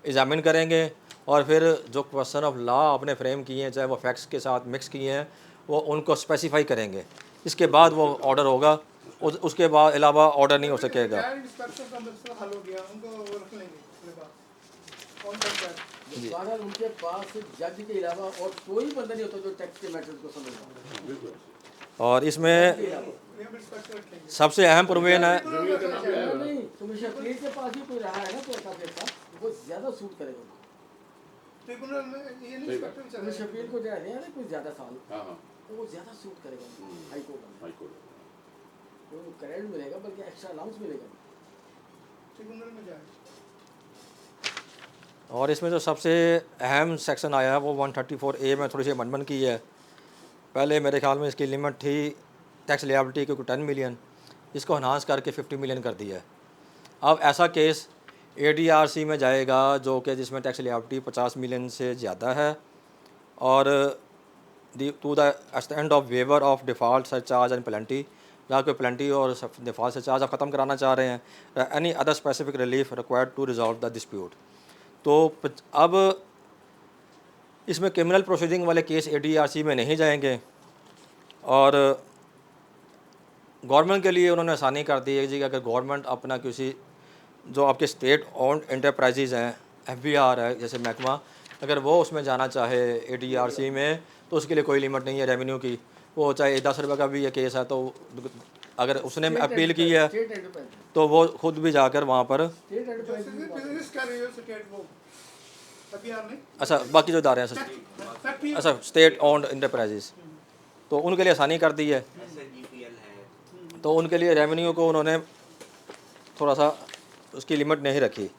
S1: एग्जामिन करेंगे और फिर जो क्वेश्चन ऑफ लॉ आपने फ्रेम किए हैं चाहे वो फैक्ट्स के साथ मिक्स किए हैं वो उनको स्पेसिफाई करेंगे। इसके बाद वो ऑर्डर होगा, उसके बाद अलावा ऑर्डर नहीं हो सकेगा।
S4: रिटायर्ड इंस्पेक्टर का मसला हल हो गया, उनको वो रख लेंगे अपने पास। कौन करता है?
S2: अगर उनके पास जज के अलावा और कोई बंदा नहीं होता जो टैक्स के मैटर्स को समझता।
S1: और इसमें
S4: रिटायर्ड इंस्पेक्टर रखेंगे।
S1: सबसे अहम प्रोविजन है
S2: नहीं कमिश्नर प्लीज के पास ही कोई रहा है ना तो का पैसा वो ज़्यादा सूट करेगा।
S4: ट्रिब्यूनल में ये नहीं इंस्पेक्टर भी चल रहा
S2: कमिश्नर
S4: है।
S2: पीर को जा रहे हैं ना कुछ ज़्यादा साल
S3: हाँ हाँ
S2: तो वो ज़्यादा सूट करेगा हाई कोर्ट में।
S3: हाई कोर्ट
S2: तो करेंट मिलेगा बल्कि एक्स्ट्रा अलाउंस मिलेगा।
S4: ट्रिब्यूनल में जाए।
S1: और इसमें जो सबसे अहम सेक्शन आया है वो 134A में थोड़ी सी अमेंडमेंट की है। पहले मेरे ख्याल में इसकी लिमिट थी टैक्स लिएबिलिटी की 10 मिलियन, इसको एनहांस करके 50 मिलियन कर दिया है। अब ऐसा केस ADRC में जाएगा जो कि जिसमें टैक्स लिएबिलिटी 50 मिलियन से ज़्यादा है और to the end of waiver of default surcharge and penalty, जहाँ कोई पेनल्टी और डिफ़ॉल्ट सरचार्ज आप ख़त्म कराना चाह रहे हैं, any other specific relief required to resolve the dispute. तो अब इसमें क्रिमिनल प्रोसीडिंग वाले केस ADRC में नहीं जाएंगे और गवर्नमेंट के लिए उन्होंने आसानी कर दी है जी कि अगर गवर्नमेंट अपना किसी जो आपके स्टेट ओन्ड एंटरप्राइजेज हैं FBR है जैसे महकमा, अगर वो उसमें जाना चाहे ADRC में तो उसके लिए कोई लिमिट नहीं है रेवेन्यू की। वो चाहे 10 रुपये का भी ये केस है तो अगर उसने अपील की है
S2: स्टेट एंटरप्राइज
S1: तो वो खुद भी जाकर वहाँ पर
S2: स्टेट एंटरप्राइज
S4: बिजनेस कर रही हो स्टेट वो अभी आपने
S1: अच्छा बाकी जो इदारे हैं
S4: फैक्ट्री
S1: अच्छा स्टेट ओन्ड एंटरप्राइजेज तो उनके लिए आसानी कर दी है। तो उनके लिए रेवेन्यू को उन्होंने थोड़ा सा उसकी लिमिट नहीं रखी।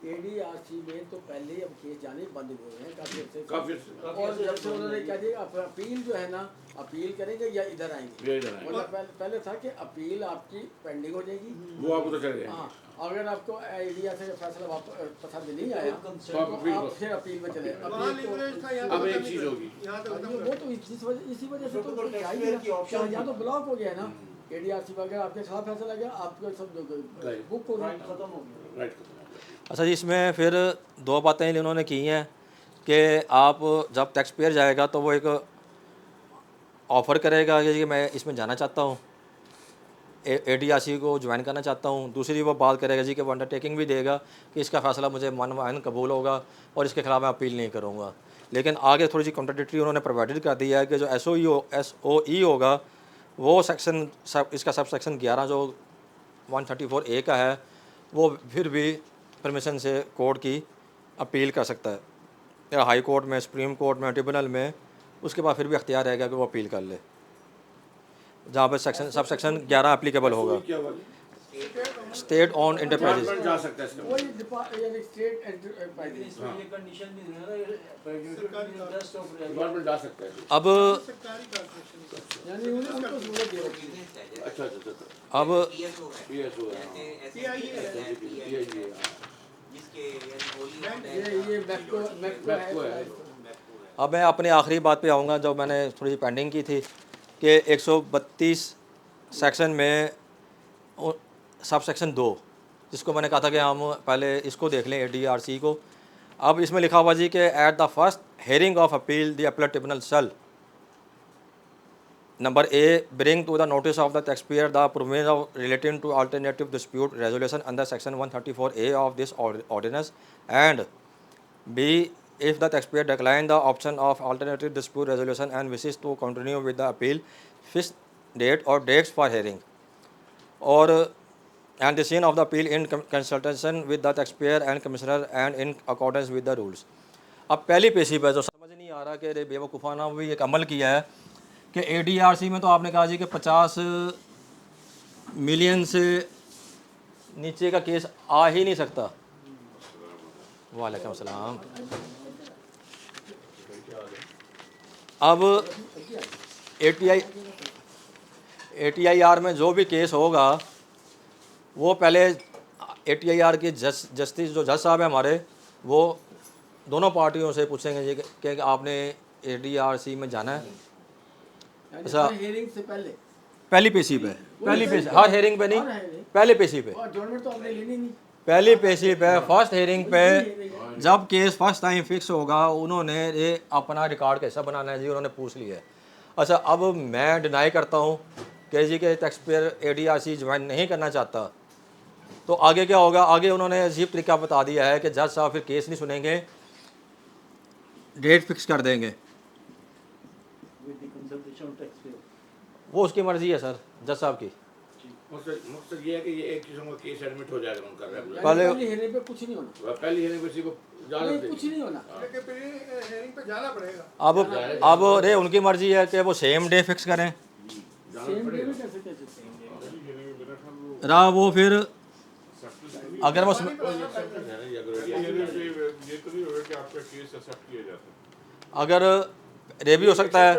S2: ADRC में तो पहले ही अब केस जाने बंद हुए हैं काफ़ी अर्से से।
S3: काफी अर्से।
S2: और जब से उन्होंने क्या दिया, अपील जो है ना, अपील करेंगे या इधर आएंगे।
S3: ये इधर आएंगे।
S2: मतलब पहले था कि अपील आपकी पेंडिंग हो जाएगी।
S3: वो आप उधर चले गए।
S2: हाँ, अगर आपको ADRC का फैसला पसंद नहीं आया
S3: तो
S2: तो
S3: आप अपील
S2: आप
S3: करो।
S2: फिर अपील में चले।
S4: वहाँ
S2: अपील तो
S4: लीवरेज था, यहाँ
S3: अब
S4: तो
S3: एक
S4: खत्म
S3: चीज़
S4: ही
S3: होगी।
S4: यहाँ तो खत्म
S2: वो तो इसी वजह से तो क्या ही है, या तो ब्लॉक हो गया ना ADRC वगैरह, आपके खिलाफ फैसला गया, आपको सब बुक हो गया।
S5: खत्म हो गया।
S3: राइट खत्म हो गया।
S1: अच्छा जी, इसमें फिर दो बातें इन्होंने की हैं कि आप जब टैक्स पेयर जाएगा तो वो एक ऑफ़र करेगा कि मैं इसमें जाना चाहता हूँ, ADRC को ज्वाइन करना चाहता हूँ। दूसरी वो बात करेगा जी कि वो अंडरटेकिंग भी देगा कि इसका फ़ैसला मुझे मनमाइन कबूल होगा और इसके खिलाफ मैं अपील नहीं करूँगा। लेकिन आगे थोड़ी सी कॉन्ट्राडिक्टरी उन्होंने प्रोवाइडेड कर दिया है कि जो SOE होगा वो सेक्शन इसका सब सेक्शन 11 जो 134A का है, वो फिर भी परमिशन से कोर्ट की अपील कर सकता है, या हाई कोर्ट में, सुप्रीम कोर्ट में, ट्रिब्यूनल में, उसके बाद फिर भी अख्तियार रहेगा कि वो अपील कर ले, जहाँ पर सब सेक्शन 11 एप्लीकेबल होगा।
S3: क्या हुआ?
S1: State on enterprises.
S3: डिपार्टमेंट जा सकता है इसका।
S2: वही यानी स्टेट एंटरप्राइजेज।
S5: इसमें ये कंडीशन भी है ना, इंटरेस्ट ऑफ
S3: डिपार्टमेंट जा सकता है।
S1: अब
S4: सरकारी कॉर्पोरेशन
S2: यानी उनको सहूलत दे रखी है।
S3: अच्छा अच्छा अच्छा।
S1: अब
S3: PSO है।
S2: ये मैक्रो है।
S1: अब मैं अपनी आखिरी बात पे आऊँगा, जो मैंने थोड़ी सी पेंडिंग की थी कि 132 सेक्शन में सब सेक्शन 2, जिसको मैंने कहा था कि हम पहले इसको देख लें ADRC को। अब इसमें लिखा हुआ जी कि at the first hearing of appeal the appeal tribunal shall number A bring to the notice of the taxpayer the provision of relating to alternative dispute resolution under section 134A of this ordinance, and B, if the taxpayer decline the option of alternative dispute resolution and wishes to continue with the appeal, fixed date or dates for hearing, or and the scene of the appeal in consultation with the taxpayer and commissioner and in accordance with the rules। अब पहली पेशी पर जो समझ नहीं आ रहा कि अरे बेवकूफ़ाना भी एक अमल किया है कि ADRC में तो आपने कहा जी कि 50 मिलियन से नीचे का केस आ ही नहीं सकता। वालेकुम अस्सलाम। अब ATIR में जो भी केस होगा वो पहले ATIR के जस्टिस जो जज साहब हैं हमारे, वो दोनों पार्टियों से पूछेंगे जी कि आपने ADRC में जाना है।
S2: अच्छा, हेयरिंग से पहले
S1: पहली पेशी पे, हर हेयरिंग पे नहीं, पहले पेशी पे,
S2: और जजमेंट तो आपने लेनी नहीं।
S1: पहली पेशी पे, फर्स्ट हेयरिंग पे जब केस फर्स्ट टाइम फिक्स होगा, उन्होंने ये अपना रिकॉर्ड कैसा बनाना है जी, उन्होंने पूछ लिया है। अच्छा, अब मैं डिनाई करता हूँ कि जी के टैक्स पेयर ADRC ज्वाइन नहीं करना चाहता, तो आगे क्या होगा? आगे उन्होंने अजीब तरीका बता दिया है कि जज साहब फिर केस नहीं सुनेंगे, डेट फिक्स कर देंगे। वो उसकी मर्जी है सर, जज साहब की।
S3: मकसद ये है कि ये एक किस्म का केस एडमिट हो जाएगा उनका रेगुलर।
S2: पहली हेयरिंग पे कुछ नहीं होना,
S3: पहली हेयरिंग पे किसी को जाना
S2: नहीं, कुछ नहीं होना।
S4: लेकिन फिर हेयरिंग पे जाना पड़ेगा।
S1: अब रे उनकी मर्जी है कि वो सेम डे फिक्स करें,
S2: सेम डे में कैसे कर सकते हैं?
S1: रहा वो फिर अगर वो अगर रे भी हो सकता है,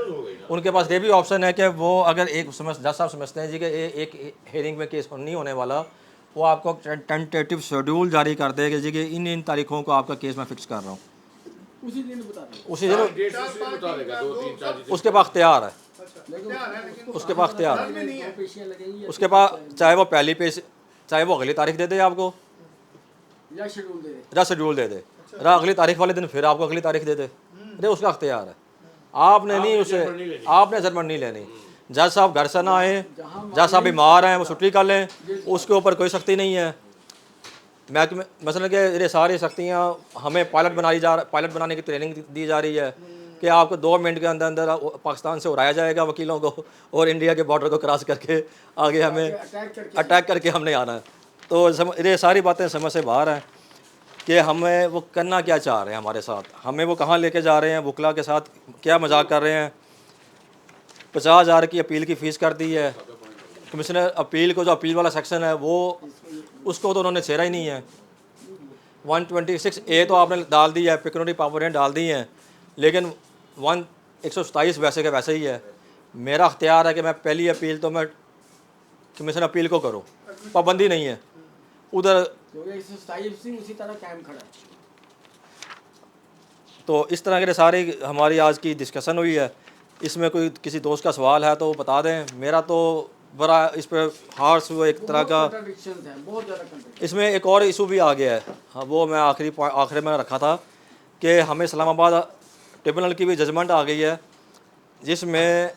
S1: उनके पास ये भी ऑप्शन है कि वो अगर एक जज साहब समझते हैं जी कि एक हेयरिंग में केस नहीं होने वाला, वो आपको टेंटेटिव शेड्यूल जारी कर देगा जी कि इन तारीखों को आपका केस मैं फिक्स कर रहा हूँ,
S2: उसी दिन बता दें।
S1: उसी दिन
S3: डेट बता देगा, 2-3 4 दिन।
S1: उसके पास अख्तियार है,
S2: लेकिन
S1: उसके पास अख्तियार है,
S2: दो पेशियां लगेंगी
S1: उसके पास चाहे वो पहली पेश, चाहे वो अगली तारीख दे दे आपको,
S2: या शेड्यूल दे दें।
S1: या शेड्यूल दे दे, रहा अगली तारीख वाले दिन फिर आपको अगली तारीख दे दे, अरे उसका अख्तियार है। आपने नहीं उसे, आपने जजमेंट नहीं लेनी। जज साहब घर से ना आए, जज साहब बीमार हैं, वो छुट्टी कर लें, उसके ऊपर कोई सख्ती नहीं है। महकमे मसलन कि ये सारी सख्तियाँ हमें पायलट बनाने की ट्रेनिंग दी जा रही है कि आपको 2 मिनट के अंदर अंदर पाकिस्तान से उड़ाया जाएगा वकीलों को, और इंडिया के बॉर्डर को क्रॉस करके आगे हमें अटैक करके हमने आना है। तो ये सारी बातें समझ से बाहर हैं कि हमें वो करना क्या चाह रहे हैं हमारे साथ, हमें वो कहाँ लेके जा रहे हैं, वकला के साथ क्या मजाक कर रहे हैं। 50,000 की अपील की फ़ीस कर दी है। कमिश्नर अपील को जो अपील वाला सेक्शन है वो उसको तो उन्होंने छेड़ा ही नहीं है। 126A तो आपने डाल दी है, पिक्योनिटी पावर डाल दी हैं, लेकिन 127 वैसे का वैसे ही है। मेरा अख्तियार है कि मैं पहली अपील तो मैं कमीशन अपील को करूं, पाबंदी नहीं है उधर।
S2: क्योंकि 127 भी उसी तरह कायम खड़ा है।
S1: तो इस तरह के सारी हमारी आज की डिस्कशन हुई है। इसमें कोई किसी दोस्त का सवाल है तो बता दें। मेरा तो बड़ा इस पर हार्स वो एक तरह का
S2: contradictions हैं, बहुत ज़्यादा contradictions।
S1: इसमें एक और इशू भी आ गया है। हाँ, वो मैं आखिरी में रखा था कि हमें इस्लामाबाद ट्रिब्यूनल की भी जजमेंट आ गई है, जिसमें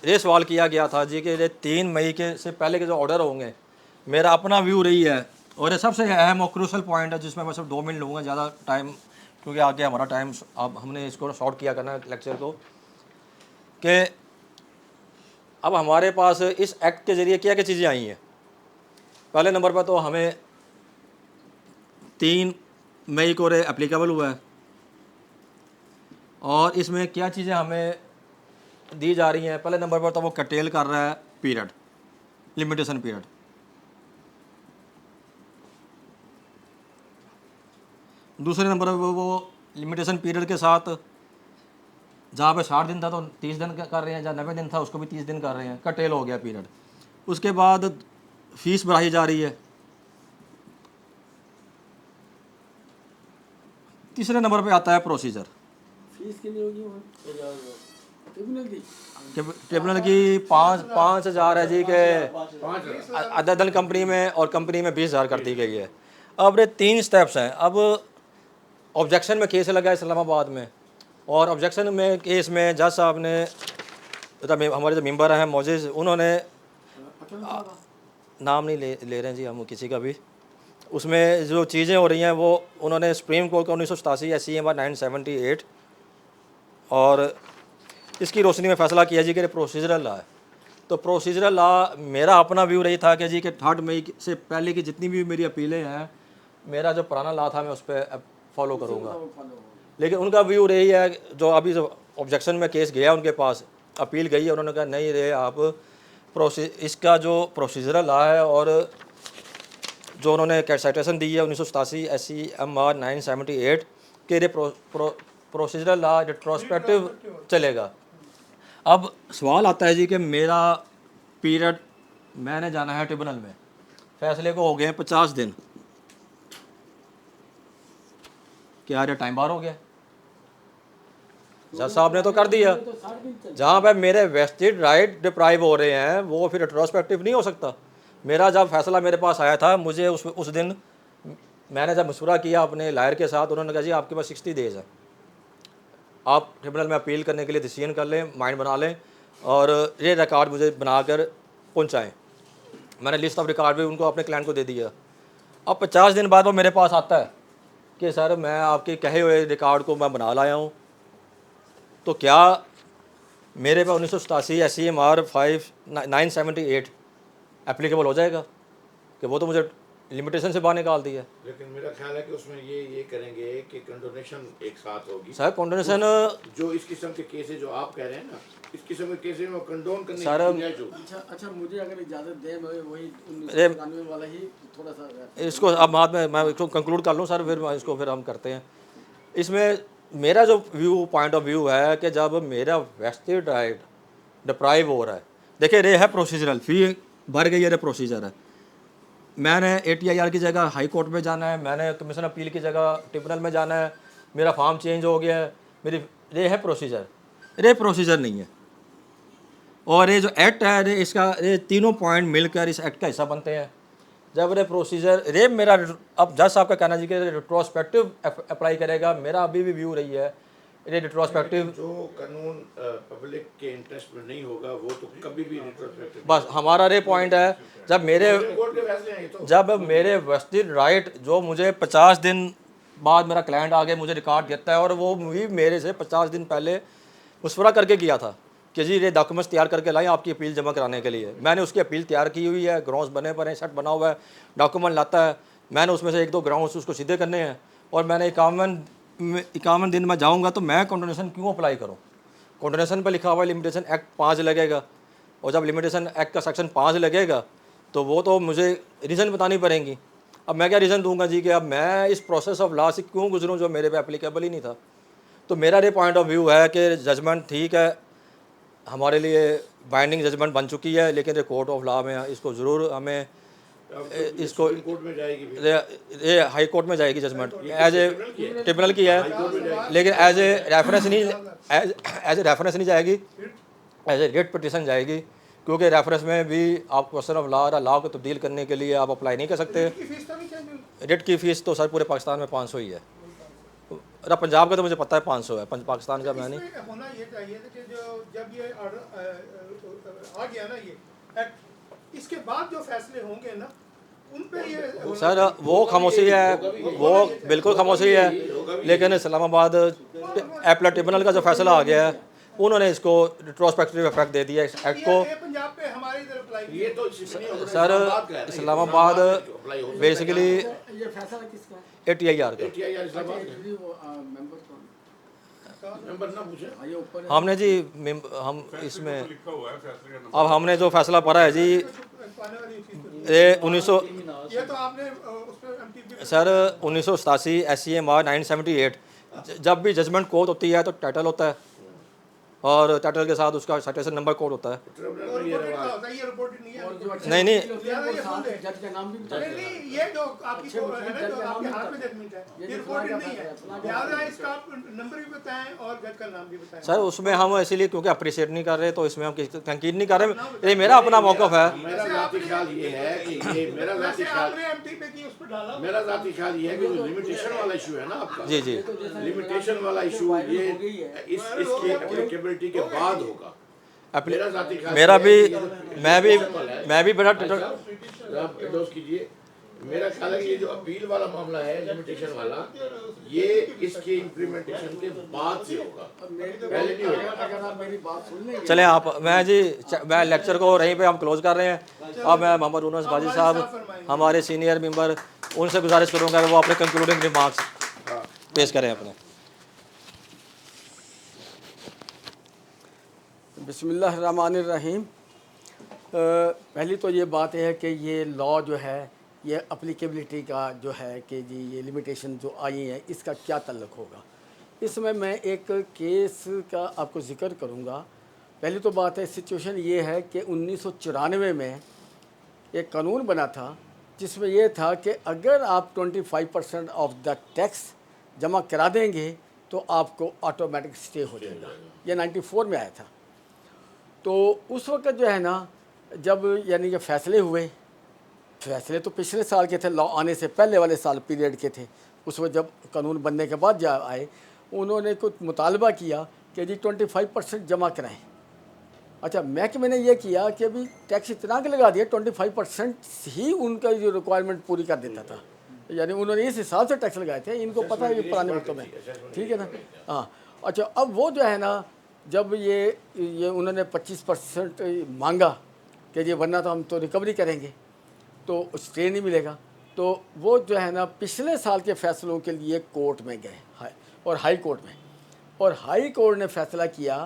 S1: ये सवाल किया गया था जी कि ये 3 मई के से पहले के जो ऑर्डर होंगे, मेरा अपना व्यू रही है और ये सबसे अहम और क्रूशल पॉइंट है जिसमें मैं सिर्फ 2 मिनट लूँगा, ज़्यादा टाइम क्योंकि आगे हमारा टाइम अब हमने इसको शॉर्ट किया करना है लेक्चर को, कि अब हमारे पास इस एक्ट के ज़रिए क्या क्या चीज़ें आई हैं। पहले नंबर पर तो हमें 3 मई को एप्लीकेबल हुआ है और इसमें क्या चीज़ें हमें दी जा रही हैं। पहले नंबर पर तो वो कटेल कर रहा है पीरियड, लिमिटेशन पीरियड। दूसरे नंबर पर वो लिमिटेशन पीरियड के साथ जहाँ पे 60 दिन था तो 30 दिन कर रहे हैं, जहाँ 90 दिन था उसको भी 30 दिन कर रहे हैं, कटेल हो गया पीरियड। उसके बाद फीस बढ़ाई जा रही है। तीसरे नंबर पे आता है प्रोसीजर।
S2: फीस कितनी होगी वहाँ ट्रिब्यूनल की?
S1: ट्रिब्यूनल की 5,000 है जी के अददन कंपनी में और कंपनी में 20,000 कर दी गई है। अब ये 3 स्टेप्स हैं। अब ऑब्जेक्शन में केस लगा है इस्लामाबाद में और ऑब्जेक्शन में केस में जज साहब ने हमारे जो मेंबर हैं मोजिज़, उन्होंने नाम नहीं ले रहे हैं जी हम किसी का भी। उसमें जो चीज़ें हो रही हैं वो उन्होंने सुप्रीम कोर्ट का 1987 SCMR 978 और इसकी रोशनी में फ़ैसला किया जी कि प्रोसीजरल लॉ है। तो प्रोसीजरल लॉ मेरा अपना व्यू रही था कि जी कि 3 मई से पहले की जितनी भी मेरी अपीलें हैं, मेरा जो पुराना लॉ था मैं उस पर फॉलो करूँगा। लेकिन उनका व्यू रही है, जो अभी जो ऑब्जेक्शन में केस गया उनके पास, अपील गई है, उन्होंने कहा नहीं रहे आप इसका जो प्रोसीजरल लॉ है और जो उन्होंने साइटेशन दी है 1987 SCMR 978 के लिए प्रोसीजरल लॉ रिट्रोस्पेक्टिव चलेगा। अब सवाल आता है जी कि मेरा पीरियड मैंने जाना है ट्रिब्यूनल में, फैसले को हो गए 50 दिन, क्या ये टाइम बार हो गया? जज साहब ने तो कर दिया। जहाँ पे मेरे वेस्टेड राइट डिप्राइव हो रहे हैं वो फिर रिट्रोस्पेक्टिव नहीं हो सकता। मेरा जब फैसला मेरे पास आया था, मुझे उस दिन मैंने जब मशवरा किया अपने लायर के साथ, उन्होंने कहा जी आपके पास 60 डेज़ है, आप ट्रिब्यूनल में अपील करने के लिए डिसीजन कर लें, माइंड बना लें और ये रिकॉर्ड मुझे बनाकर पहुंचाएं। मैंने लिस्ट ऑफ रिकॉर्ड भी उनको अपने क्लाइंट को दे दिया। अब 50 दिन बाद वो मेरे पास आता है कि सर मैं आपके कहे हुए रिकॉर्ड को मैं बना लाया हूँ, तो क्या मेरे पे 1987 SCMR 978 एप्लीकेबल हो जाएगा कि वो तो मुझे लिमिटेशन से बाहर निकाल दी है।
S3: लेकिन मेरा ख्याल है कि उसमें ये करेंगे कि कंडोनेशन एक साथ होगी।
S1: सर कंडोनेशन
S3: जो इस किस्म के केसेस जो आप कह रहे हैं ना, इस किस्म के केसेस में कंडोन करने
S1: सर,
S3: की गुंजाइश होगी।
S2: अच्छा मुझे अगर इजाज़त दें, मैं वही 1991 वाला ही थोड़ा सा
S1: इसको अब बाद में मैं इसको कंक्लूड कर लूँ सर, फिर हम करते हैं। इसमें मेरा जो पॉइंट ऑफ व्यू है कि जब मेरा वेस्टेड राइट डिप्राइव हो रहा है, देखिए ये है प्रोसीजरल, फी भर गई है, प्रोसीजर है। मैंने ATIR की जगह हाई कोर्ट में जाना है, मैंने कमीशन अपील की जगह ट्रिब्यूनल में जाना है, मेरा फॉर्म चेंज हो गया है, मेरी ये है प्रोसीजर। ये प्रोसीजर नहीं है। और ये जो एक्ट है इसका ये तीनों पॉइंट मिलकर इस एक्ट का हिस्सा बनते हैं। जब ये प्रोसीजर ये मेरा अब जज साहब का कहना जी कि रिट्रोस्पेक्टिव अप्लाई करेगा, मेरा अभी भी व्यू रही है ये रिट्रोस्पेक्टिव।
S3: जो कानून पब्लिक के इंटरेस्ट में नहीं होगा वो तो कभी भी रिट्रोस्पेक्टिव।
S1: बस हमारा ये पॉइंट है, जब मेरे
S3: कोर्ट के फैसले हैं ये तो।
S1: जब मेरे वेस्टेड राइट जो मुझे 50 दिन बाद मेरा क्लाइंट आगे मुझे रिकॉर्ड देता है और वो भी मेरे से 50 दिन पहले मशवरा करके किया था कि जी ये डॉक्यूमेंट्स तैयार करके लाएं आपकी अपील जमा कराने के लिए। मैंने उसकी अपील तैयार की हुई है, ग्राउंड्स बने पर हैं, सेट बना हुआ है, डॉक्यूमेंट लाता है, मैंने उसमें से 1-2 ग्राउंड्स उसको सीधे करने हैं और मैंने 51 दिन मैं जाऊँगा तो मैं कंडोनेशन क्यों अप्लाई करूँ? कंटिन्यूशन पर लिखा हुआ है लिमिटेशन एक्ट 5 लगेगा, और जब लिमिटेशन एक्ट का सेक्शन 5 लगेगा तो वो तो मुझे रीज़न बतानी पड़ेंगी। अब मैं क्या रीज़न दूंगा जी कि अब मैं इस प्रोसेस ऑफ लॉ से क्यों गुजरूँ जो मेरे पे एप्लीकेबल ही नहीं था। तो मेरा ये पॉइंट ऑफ व्यू है कि जजमेंट ठीक है, हमारे लिए बाइंडिंग जजमेंट बन चुकी है, लेकिन ये कोर्ट ऑफ लॉ में इसको ज़रूर हमें इसको
S3: कोर्ट में जाएगी फिर।
S1: ये हाई कोर्ट में जाएगी जजमेंट, एज ए ट्रिब्यूनल की है, लेकिन एज ए रेफरेंस नहीं, एज ए रेफरेंस नहीं जाएगी, एज ए रिट पिटिशन जाएगी, क्योंकि रेफरेंस में भी आप क्वेश्चन ऑफ लॉ को तब्दील करने के लिए आप अप्लाई नहीं कर सकते।
S4: की फीस तो नहीं चाहिए।
S1: रिट की फ़ीस तो सर पूरे पाकिस्तान में 500 ही है। अरे पंजाब का तो मुझे पता है 500 है, पाकिस्तान का मैं नहीं।
S4: इसमें होना ये चाहिए था कि जो जब ये ऑर्डर आ गया ना ये एक्ट, इसके बाद जो फैसले होंगे ना उन पे ये होना
S1: सर वो खामोशी है, वो बिल्कुल खामोशी है, लेकिन इस्लामाबाद एपलेट ट्रिब्यूनल का जो फैसला आ गया है उन्होंने इसको रिट्रोस्पेक्टिव इफेक्ट दे दिया एक्ट को।
S4: ये पंजाब पे हमारी इधर अप्लाई
S3: ये तो इसमें नहीं होगा,
S1: सर
S3: इस्लामाबाद का है ना,
S1: इस्लामाबाद
S3: अप्लाई हो सकता है।
S1: बेसिकली
S2: ये फैसला किसका है?
S1: ATIR का।
S3: ATIR इस्लामाबाद का।
S2: एक्चुअली वो मेंबर कौन?
S3: नंबर ना पूछे।
S2: हाँ, ये ऊपर है।
S1: हमने जी हम इसमें अब हमने जो फैसला पढ़ा है जी,
S4: आने वाली फीस पे।
S1: ये 1900
S4: ये तो आपने उस पे MTP
S1: सर 1987 SCMR 978 जब भी जजमेंट कोर्ट होती है तो टाइटल होता है, और टाइटल के साथ उसका साइटेशन नंबर कोड होता है।
S3: ट्रिब्यूनल में ये
S4: रिपोर्टेड
S3: रवा।
S4: होता है, ये रिपोर्टेड नहीं है।
S2: और जो अच्छे
S1: नहीं, नहीं।
S2: वकील होते हैं, वो साथ जज का नाम भी
S4: नहीं
S2: बताते हैं।
S4: नहीं, ये जो आपकी
S2: अच्छे
S4: है
S2: वकील
S4: ना
S2: जज
S4: जो
S2: का नाम
S4: आपके
S2: भी
S4: हाथ में
S2: बताते हैं।
S4: जजमेंट है,
S2: ये
S4: ये
S2: जो
S4: रिपोर्टेड
S2: फलाना
S4: नहीं है।
S2: फलाना
S4: लिहाजा इसका आप नंबर भी बताएं और जज का नाम भी बताएं।
S1: सर उसमें हम इसीलिए क्योंकि अप्रिशिएट नहीं कर रहे तो इसमें हम किसी तनकीद नहीं कर रहे, ये मेरा अपना मौक़िफ़ है।
S3: मेरा ज़ाती ख्याल ये है कि ये मेरा ज़ाती
S4: वैसे
S3: ख्याल
S4: आपने MTP की उस पर डाला।
S3: मेरा ज़ाती ख्याल ये है कि जो लिमिटेशन वाला इशू है ना आपका,
S1: जी जी
S3: लिमिटेशन वाला इशू ये इसकी एप्लीकेबिलिटी के बाद होगा। मेरा ज़ाती ख्याल
S1: मेरा भी
S3: ये है कि
S1: मैं भी बड़ा
S3: आप एंडोर्स कीजिए। मेरा ख्याल है कि ये जो अपील वाला मामला है लिमिटेशन वाला, ये इसके इम्प्लीमेंटेशन के बाद से होगा, पहले नहीं होगा।
S2: अगर आप मेरी बात सुन लेंगे
S1: चलें आप मैं लेक्चर को यहीं पे हम क्लोज कर रहे हैं। अब मैं मोहम्मद यूनुस बाजी साहब हमारे सीनियर मेंबर, उनसे गुजारिश करूंगा कि वो अपने कंक्लूडिंग रिमार्क्स पेश करें अपने।
S2: बिस्मिल्लाहिर्रहमानिर्रहीम। पहली तो ये बात है कि ये लॉ जो है ये अप्लीकेबिलिटी का जो है कि जी ये लिमिटेशन जो आई है इसका क्या तल्लुक़ होगा। इसमें मैं एक केस का आपको ज़िक्र करूँगा। पहली तो बात है, सिचुएशन ये है कि 1994 में एक कानून बना था जिसमें ये था कि अगर आप 25% ऑफ द टैक्स जमा करा देंगे तो आपको ऑटोमेटिक स्टे हो जाएगा। ये 94 में आया था। तो उस वक्त जो है ना, जब यानी कि फ़ैसले हुए, फ़ैसले तो पिछले साल के थे, लॉ आने से पहले वाले साल पीरियड के थे। उस वक्त जब कानून बनने के बाद जब आए, उन्होंने कुछ मुतालबा किया कि जी 25% जमा कराएं। अच्छा, महकमे ने यह किया कि अभी टैक्स इतना के लगा दिया, 25% ही उनका जो रिक्वायरमेंट पूरी कर देता था। यानी उन्होंने इस हिसाब से टैक्स लगाए थे। इनको पता है ये पुराने वक्तों में, ठीक है ना। हाँ, अच्छा, अब वो जो है ना, जब ये उन्होंने 25% मांगा कि ये वरना तो हम तो रिकवरी करेंगे तो स्टे नहीं मिलेगा, तो वो जो है ना पिछले साल के फ़ैसलों के लिए कोर्ट में गए और हाई कोर्ट में, और हाई कोर्ट ने फ़ैसला किया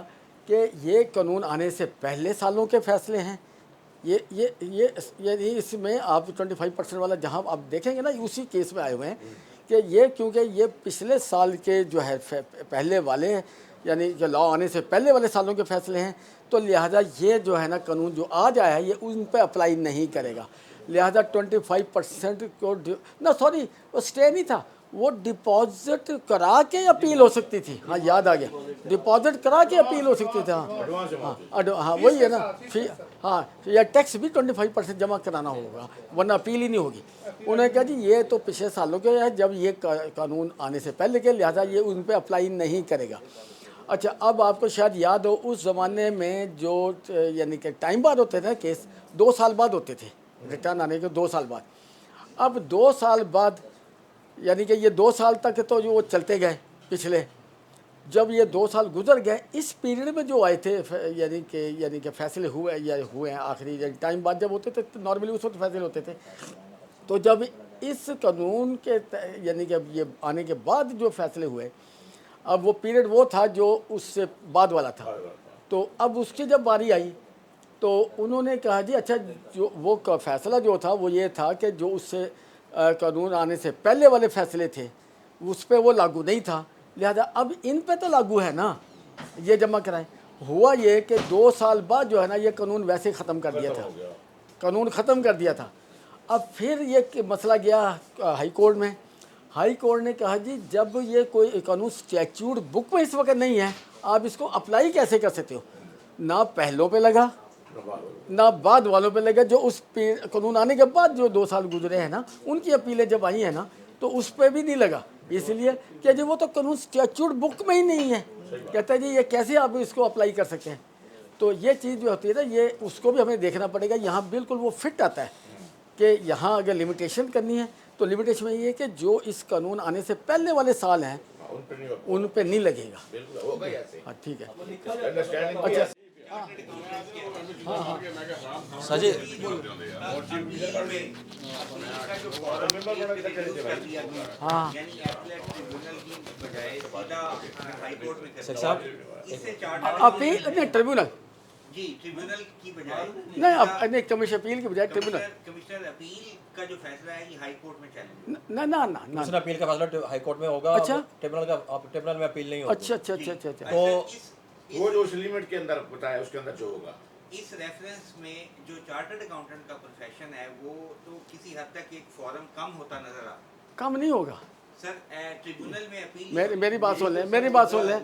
S2: कि ये कानून आने से पहले सालों के फ़ैसले हैं। ये इसमें आप 25% वाला जहाँ आप देखेंगे ना, उसी केस में आए हुए हैं कि ये क्योंकि ये पिछले साल के जो है पहले वाले यानी कि लॉ आने से पहले वाले सालों के फ़ैसले हैं, तो लिहाजा ये जो है ना कानून जो आज आया है ये उन पर अप्लाई नहीं करेगा। लिहाजा 25% को ना, सॉरी, वो स्टे नहीं था, वो डिपॉजिट करा के अपील हो सकती थी। हाँ, याद आ गया, डिपॉजिट करा के अपील हो सकती थी। हाँ, वही है ना। फिर हाँ, या टैक्स भी 25% जमा कराना होगा, वरना अपील ही नहीं होगी। उन्होंने कहा जी ये तो पिछले सालों के है, जब ये कानून आने से पहले के, लिहाजा ये उन पर अप्लाई नहीं करेगा। अच्छा, अब आपको शायद याद हो, उस ज़माने में जो यानी कि टाइम बाद होते थे केस, 2 साल बाद होते थे, रिटर्न आने के 2 साल बाद। अब 2 साल बाद यानी कि ये 2 साल तक तो जो वो चलते गए पिछले, जब ये 2 साल गुजर गए, इस पीरियड में जो आए थे यानी कि फ़ैसले हुए हैं आखिरी टाइम बाद जब होते थे, नॉर्मली उस वक्त फैसले होते थे। तो जब इस कानून के यानी कि ये आने के बाद जो फैसले हुए, अब वो पीरियड वो था जो उससे बाद वाला था। तो अब उसकी जब बारी आई तो उन्होंने कहा जी अच्छा, जो वो फैसला जो था वो ये था कि जो उससे कानून आने से पहले वाले फैसले थे उस पर वो लागू नहीं था, लिहाजा अब इन पे तो लागू है ना, ये जमा कराएं। हुआ ये कि 2 साल बाद जो है ना ये कानून वैसे ख़त्म कर दिया था, कानून ख़त्म कर दिया था। अब फिर ये मसला गया हाई कोर्ट में। हाई कोर्ट ने कहा जी जब ये कोई कानून स्टैट्यूट बुक में इस वक्त नहीं है, आप इसको अप्लाई कैसे कर सकते हो? ना पहलों पे लगा ना बाद वालों पे लगा। जो उस कानून आने के बाद जो 2 साल गुजरे हैं ना, उनकी अपीलें जब आई हैं ना तो उस पर भी नहीं लगा, इसलिए कि जी वो तो कानून स्टैट्यूट बुक में ही नहीं है। कहता है जी ये कैसे आप इसको अप्लाई कर सकते हैं? तो ये चीज़ जो होती है ना, ये उसको भी हमें देखना पड़ेगा। यहाँ बिल्कुल वो फिट आता है कि यहाँ अगर लिमिटेशन करनी है तो लिमिटेशन ये है कि जो इस कानून आने से पहले वाले साल हैं उन पे नहीं लगेगा। हाँ ठीक है, अच्छा
S1: सर जी
S2: हाँ
S1: शेख साहब
S2: अपील नहीं ट्रिब्यूनल
S6: जी ट्रिब्यूनल की बजाय
S2: नहीं, अब नहीं कमीशन अपील की बजाय ट्रिब्यूनल।
S6: कमिश्नर अपील का जो फैसला है ये हाई कोर्ट में चैलेंज
S2: ना ना ना ना
S1: कमीशन अपील का फैसला हाई कोर्ट में होगा।
S2: अच्छा।
S1: ट्रिब्यूनल में अपील नहीं होगी।
S2: अच्छा अच्छा अच्छा अच्छा अच्छा
S1: तो
S3: वो जो उस लिमिट के अंदर बताया उसके अंदर जो होगा,
S6: इस रेफरेंस में जो चार्टर्ड अकाउंटेंट का प्रोफेशन है वो तो किसी हद तक एक फॉरम कम होता नजर आ
S2: कम नहीं होगा।
S6: सर ट्रिब्यूनल में अपील
S2: मेरी बात सुन ले, मेरी बात सुन ले,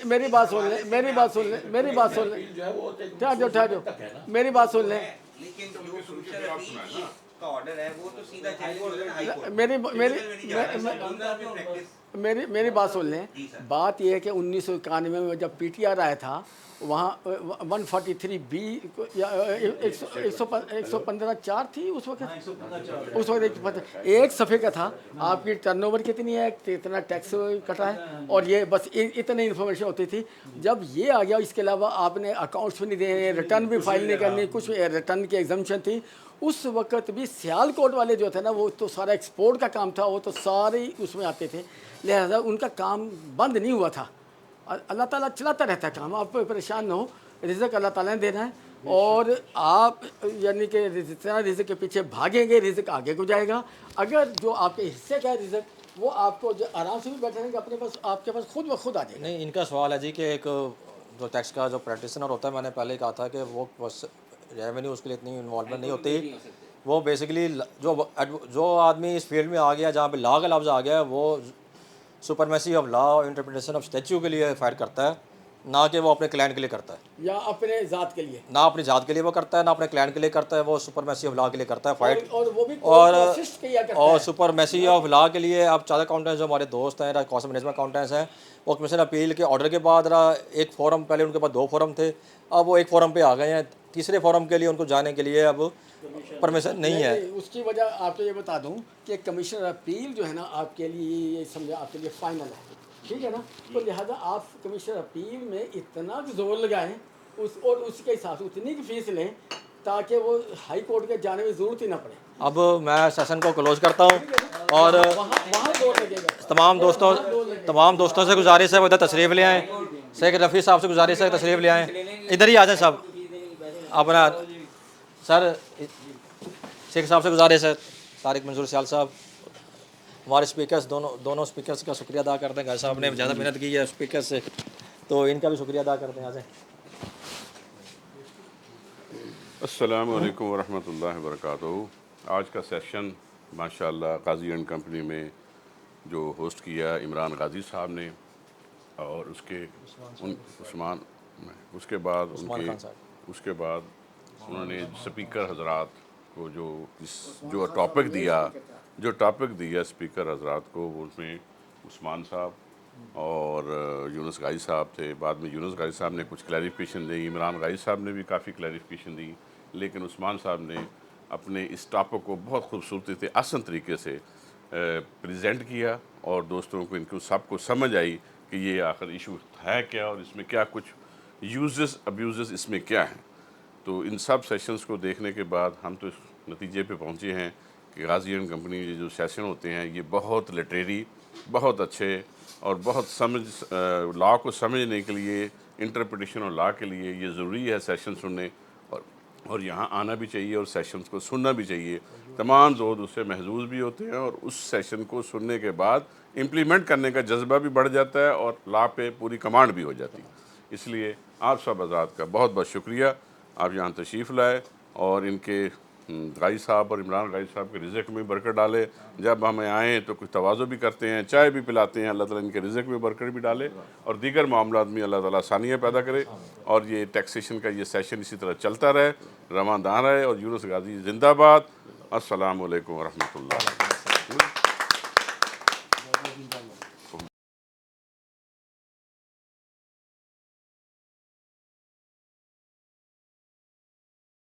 S2: मेरी बात सुन ले, मेरी बात सुन ले, मेरी बात सुन ले, ठहर जाओ, मेरी बात सुन ले।
S6: लेकिन जो कमिश्नर अपील का ऑर्डर है वो तो सीधा चैलेंज होगा ना हाई कोर्ट
S2: मेरी बात सुन लें। बात यह है कि 1991 में जब PTR आया था वहाँ 143B या 115(4) थी उस वक्त। उस वक्त एक सफ़े का था आपकी टर्नओवर कितनी है, कितना टैक्स कटा है, और ये बस इतनी इन्फॉर्मेशन होती थी। जब ये आ गया इसके अलावा आपने अकाउंट्स भी नहीं देने, रिटर्न भी फाइल नहीं करनी, कुछ रिटर्न की एग्जाम्पशन थी। उस वक्त भी सियालकोट वाले जो थे ना वो तो सारा एक्सपोर्ट का काम था, वो तो सारे उसमें आते थे, लिहाजा उनका काम बंद नहीं हुआ था। अल्लाह ताला चलाता रहता है काम, आप परेशान न हो, रिज़्क़ अल्लाह ताला ने देना है। और आप यानी कि जितना रिज़्क़ के पीछे भागेंगे रिज़्क़ आगे को जाएगा। अगर जो आपके हिस्से का है रिज़्क़ वो आपको जो आराम से भी बैठे रहेंगे अपने पास, आपके पास खुद ब खुद आ जाएगा।
S1: नहीं, इनका सवाल है जी कि एक जो टैक्स का जो प्रैक्टिशनर होता है, मैंने पहले कहा था कि वो बस रेवेन्यू उसके लिए इतनी इन्वॉल्वमेंट नहीं होती। वो बेसिकली जो आदमी इस फील्ड में आ गया जहाँ पे लॉ का लफ्ज़ आ गया है वो सुपरमेसी ऑफ लॉ और इंटरप्रिटेशन ऑफ स्टैच्यू के लिए फाइट करता है, ना कि वो अपने क्लाइंट के लिए करता है,
S2: या अपने ज़ात के लिए,
S1: ना अपनी ज़ात के लिए वो करता है, ना अपने क्लाइंट के लिए करता है। वो सुपरमेसी ऑफ लॉ के लिए करता है फाइट।
S2: और वो भी
S1: और सुपरमेसी ऑफ लॉ के लिए आप चार्टर्ड अकाउंटेंट्स जो हमारे दोस्त हैं, कॉस्ट मैनेजमेंट अकाउंटेंट्स हैं, वो कमीशन अपील के ऑर्डर के बाद एक फोरम, पहले उनके पास 2 फोरम थे, अब वो एक फोरम पे आ गए हैं। तीसरे फोरम के लिए उनको जाने के लिए अब परमिशन नहीं है।
S2: उसकी वजह आपको ये बता दूं कि कमीशनर अपील जो है ना आपके लिए ये समझे आपके लिए फाइनल है, ठीक है ना। तो लिहाजा आप कमीशनर अपील में इतना जोर लगाएं और उसके हिसाब से उतनी की फीस लें ताकि वो हाई कोर्ट के जाने में ज़रूरत ही ना पड़े।
S1: अब मैं सेशन को क्लोज करता हूँ और
S2: वहाँ जोर लगेगा।
S1: तमाम दोस्तों से गुजारिश है वो इधर तशरीफ़ ले आएँ। शेख रफ़ी साहब से गुजारिश है तशरीफ़ ले आएँ, इधर ही आ जाएँ साहब अपना। सर शेख साहब से गुजारिश है, तारिक मंजूर सियाल साहब, हमारे स्पीकर्स दोनों स्पीकर्स का शुक्रिया अदा करते हैं। घर साहब ने ज़्यादा मेहनत की है स्पीकर से, तो इनका भी शुक्रिया अदा करते हैं। आ जाए।
S7: अस्सलामु अलैकुम वरहमतुल्लाहि वबरकातुहू। आज का सेशन माशाअल्लाह काजी एंड कंपनी में जो होस्ट किया इमरान गाजी साहब ने, और उसके बाद उन्होंने स्पीकर हजरात को जो टॉपिक दिया स्पीकर हजरात को, उसमें उस्मान साहब और यूनुस गाजी साहब थे। बाद में यूनुस गाजी साहब ने कुछ क्लैरिफिकेशन दी, इमरान गाजी साहब ने भी काफ़ी क्लैरिफिकेशन दी, लेकिन उस्मान साहब ने अपने इस टॉपिक को बहुत खूबसूरती से आसान तरीके से प्रेजेंट किया और दोस्तों को इनको सबको समझ आई कि ये आखिर इशू है क्या और इसमें क्या कुछ यूजेस अब्यूज़ इसमें क्या हैं। तो इन सब सेशंस को देखने के बाद हम तो इस नतीजे पे पहुंचे हैं कि गाजी एंड कंपनी ये जो सेशन होते हैं ये बहुत लिटरेरी, बहुत अच्छे और बहुत लॉ को समझने के लिए, इंटरप्रिटेशन और लॉ के लिए ये ज़रूरी है सेशन सुनने, और यहाँ आना भी चाहिए और सेशंस को सुनना भी चाहिए। तमाम लोग उससे महजूज भी होते हैं और उस सेशन को सुनने के बाद इम्प्लीमेंट करने का जज्बा भी बढ़ जाता है और लॉ पे पूरी कमांड भी हो जाती है। इसलिए आप सब हज़रात का बहुत बहुत शुक्रिया, आप यहाँ तशरीफ़ लाए और इनके गाई साहब और इमरान गाई साहब के रिज़्क़ में बरकत डाले। जब हमें आएँ तो कुछ तवाज़ो भी करते हैं, चाय भी पिलाते हैं, अल्लाह ताला इनके रिज़्क़ में बरकत भी डाले और दीगर मामलात में अल्लाह ताला आसानियाँ पैदा करे और ये टैक्सेशन का ये सेशन इसी तरह चलता रहे, रवादार रहे और यूनुस गाजी जिंदाबाद। अस्सलामु अलैकुम व रहमतुल्लाह।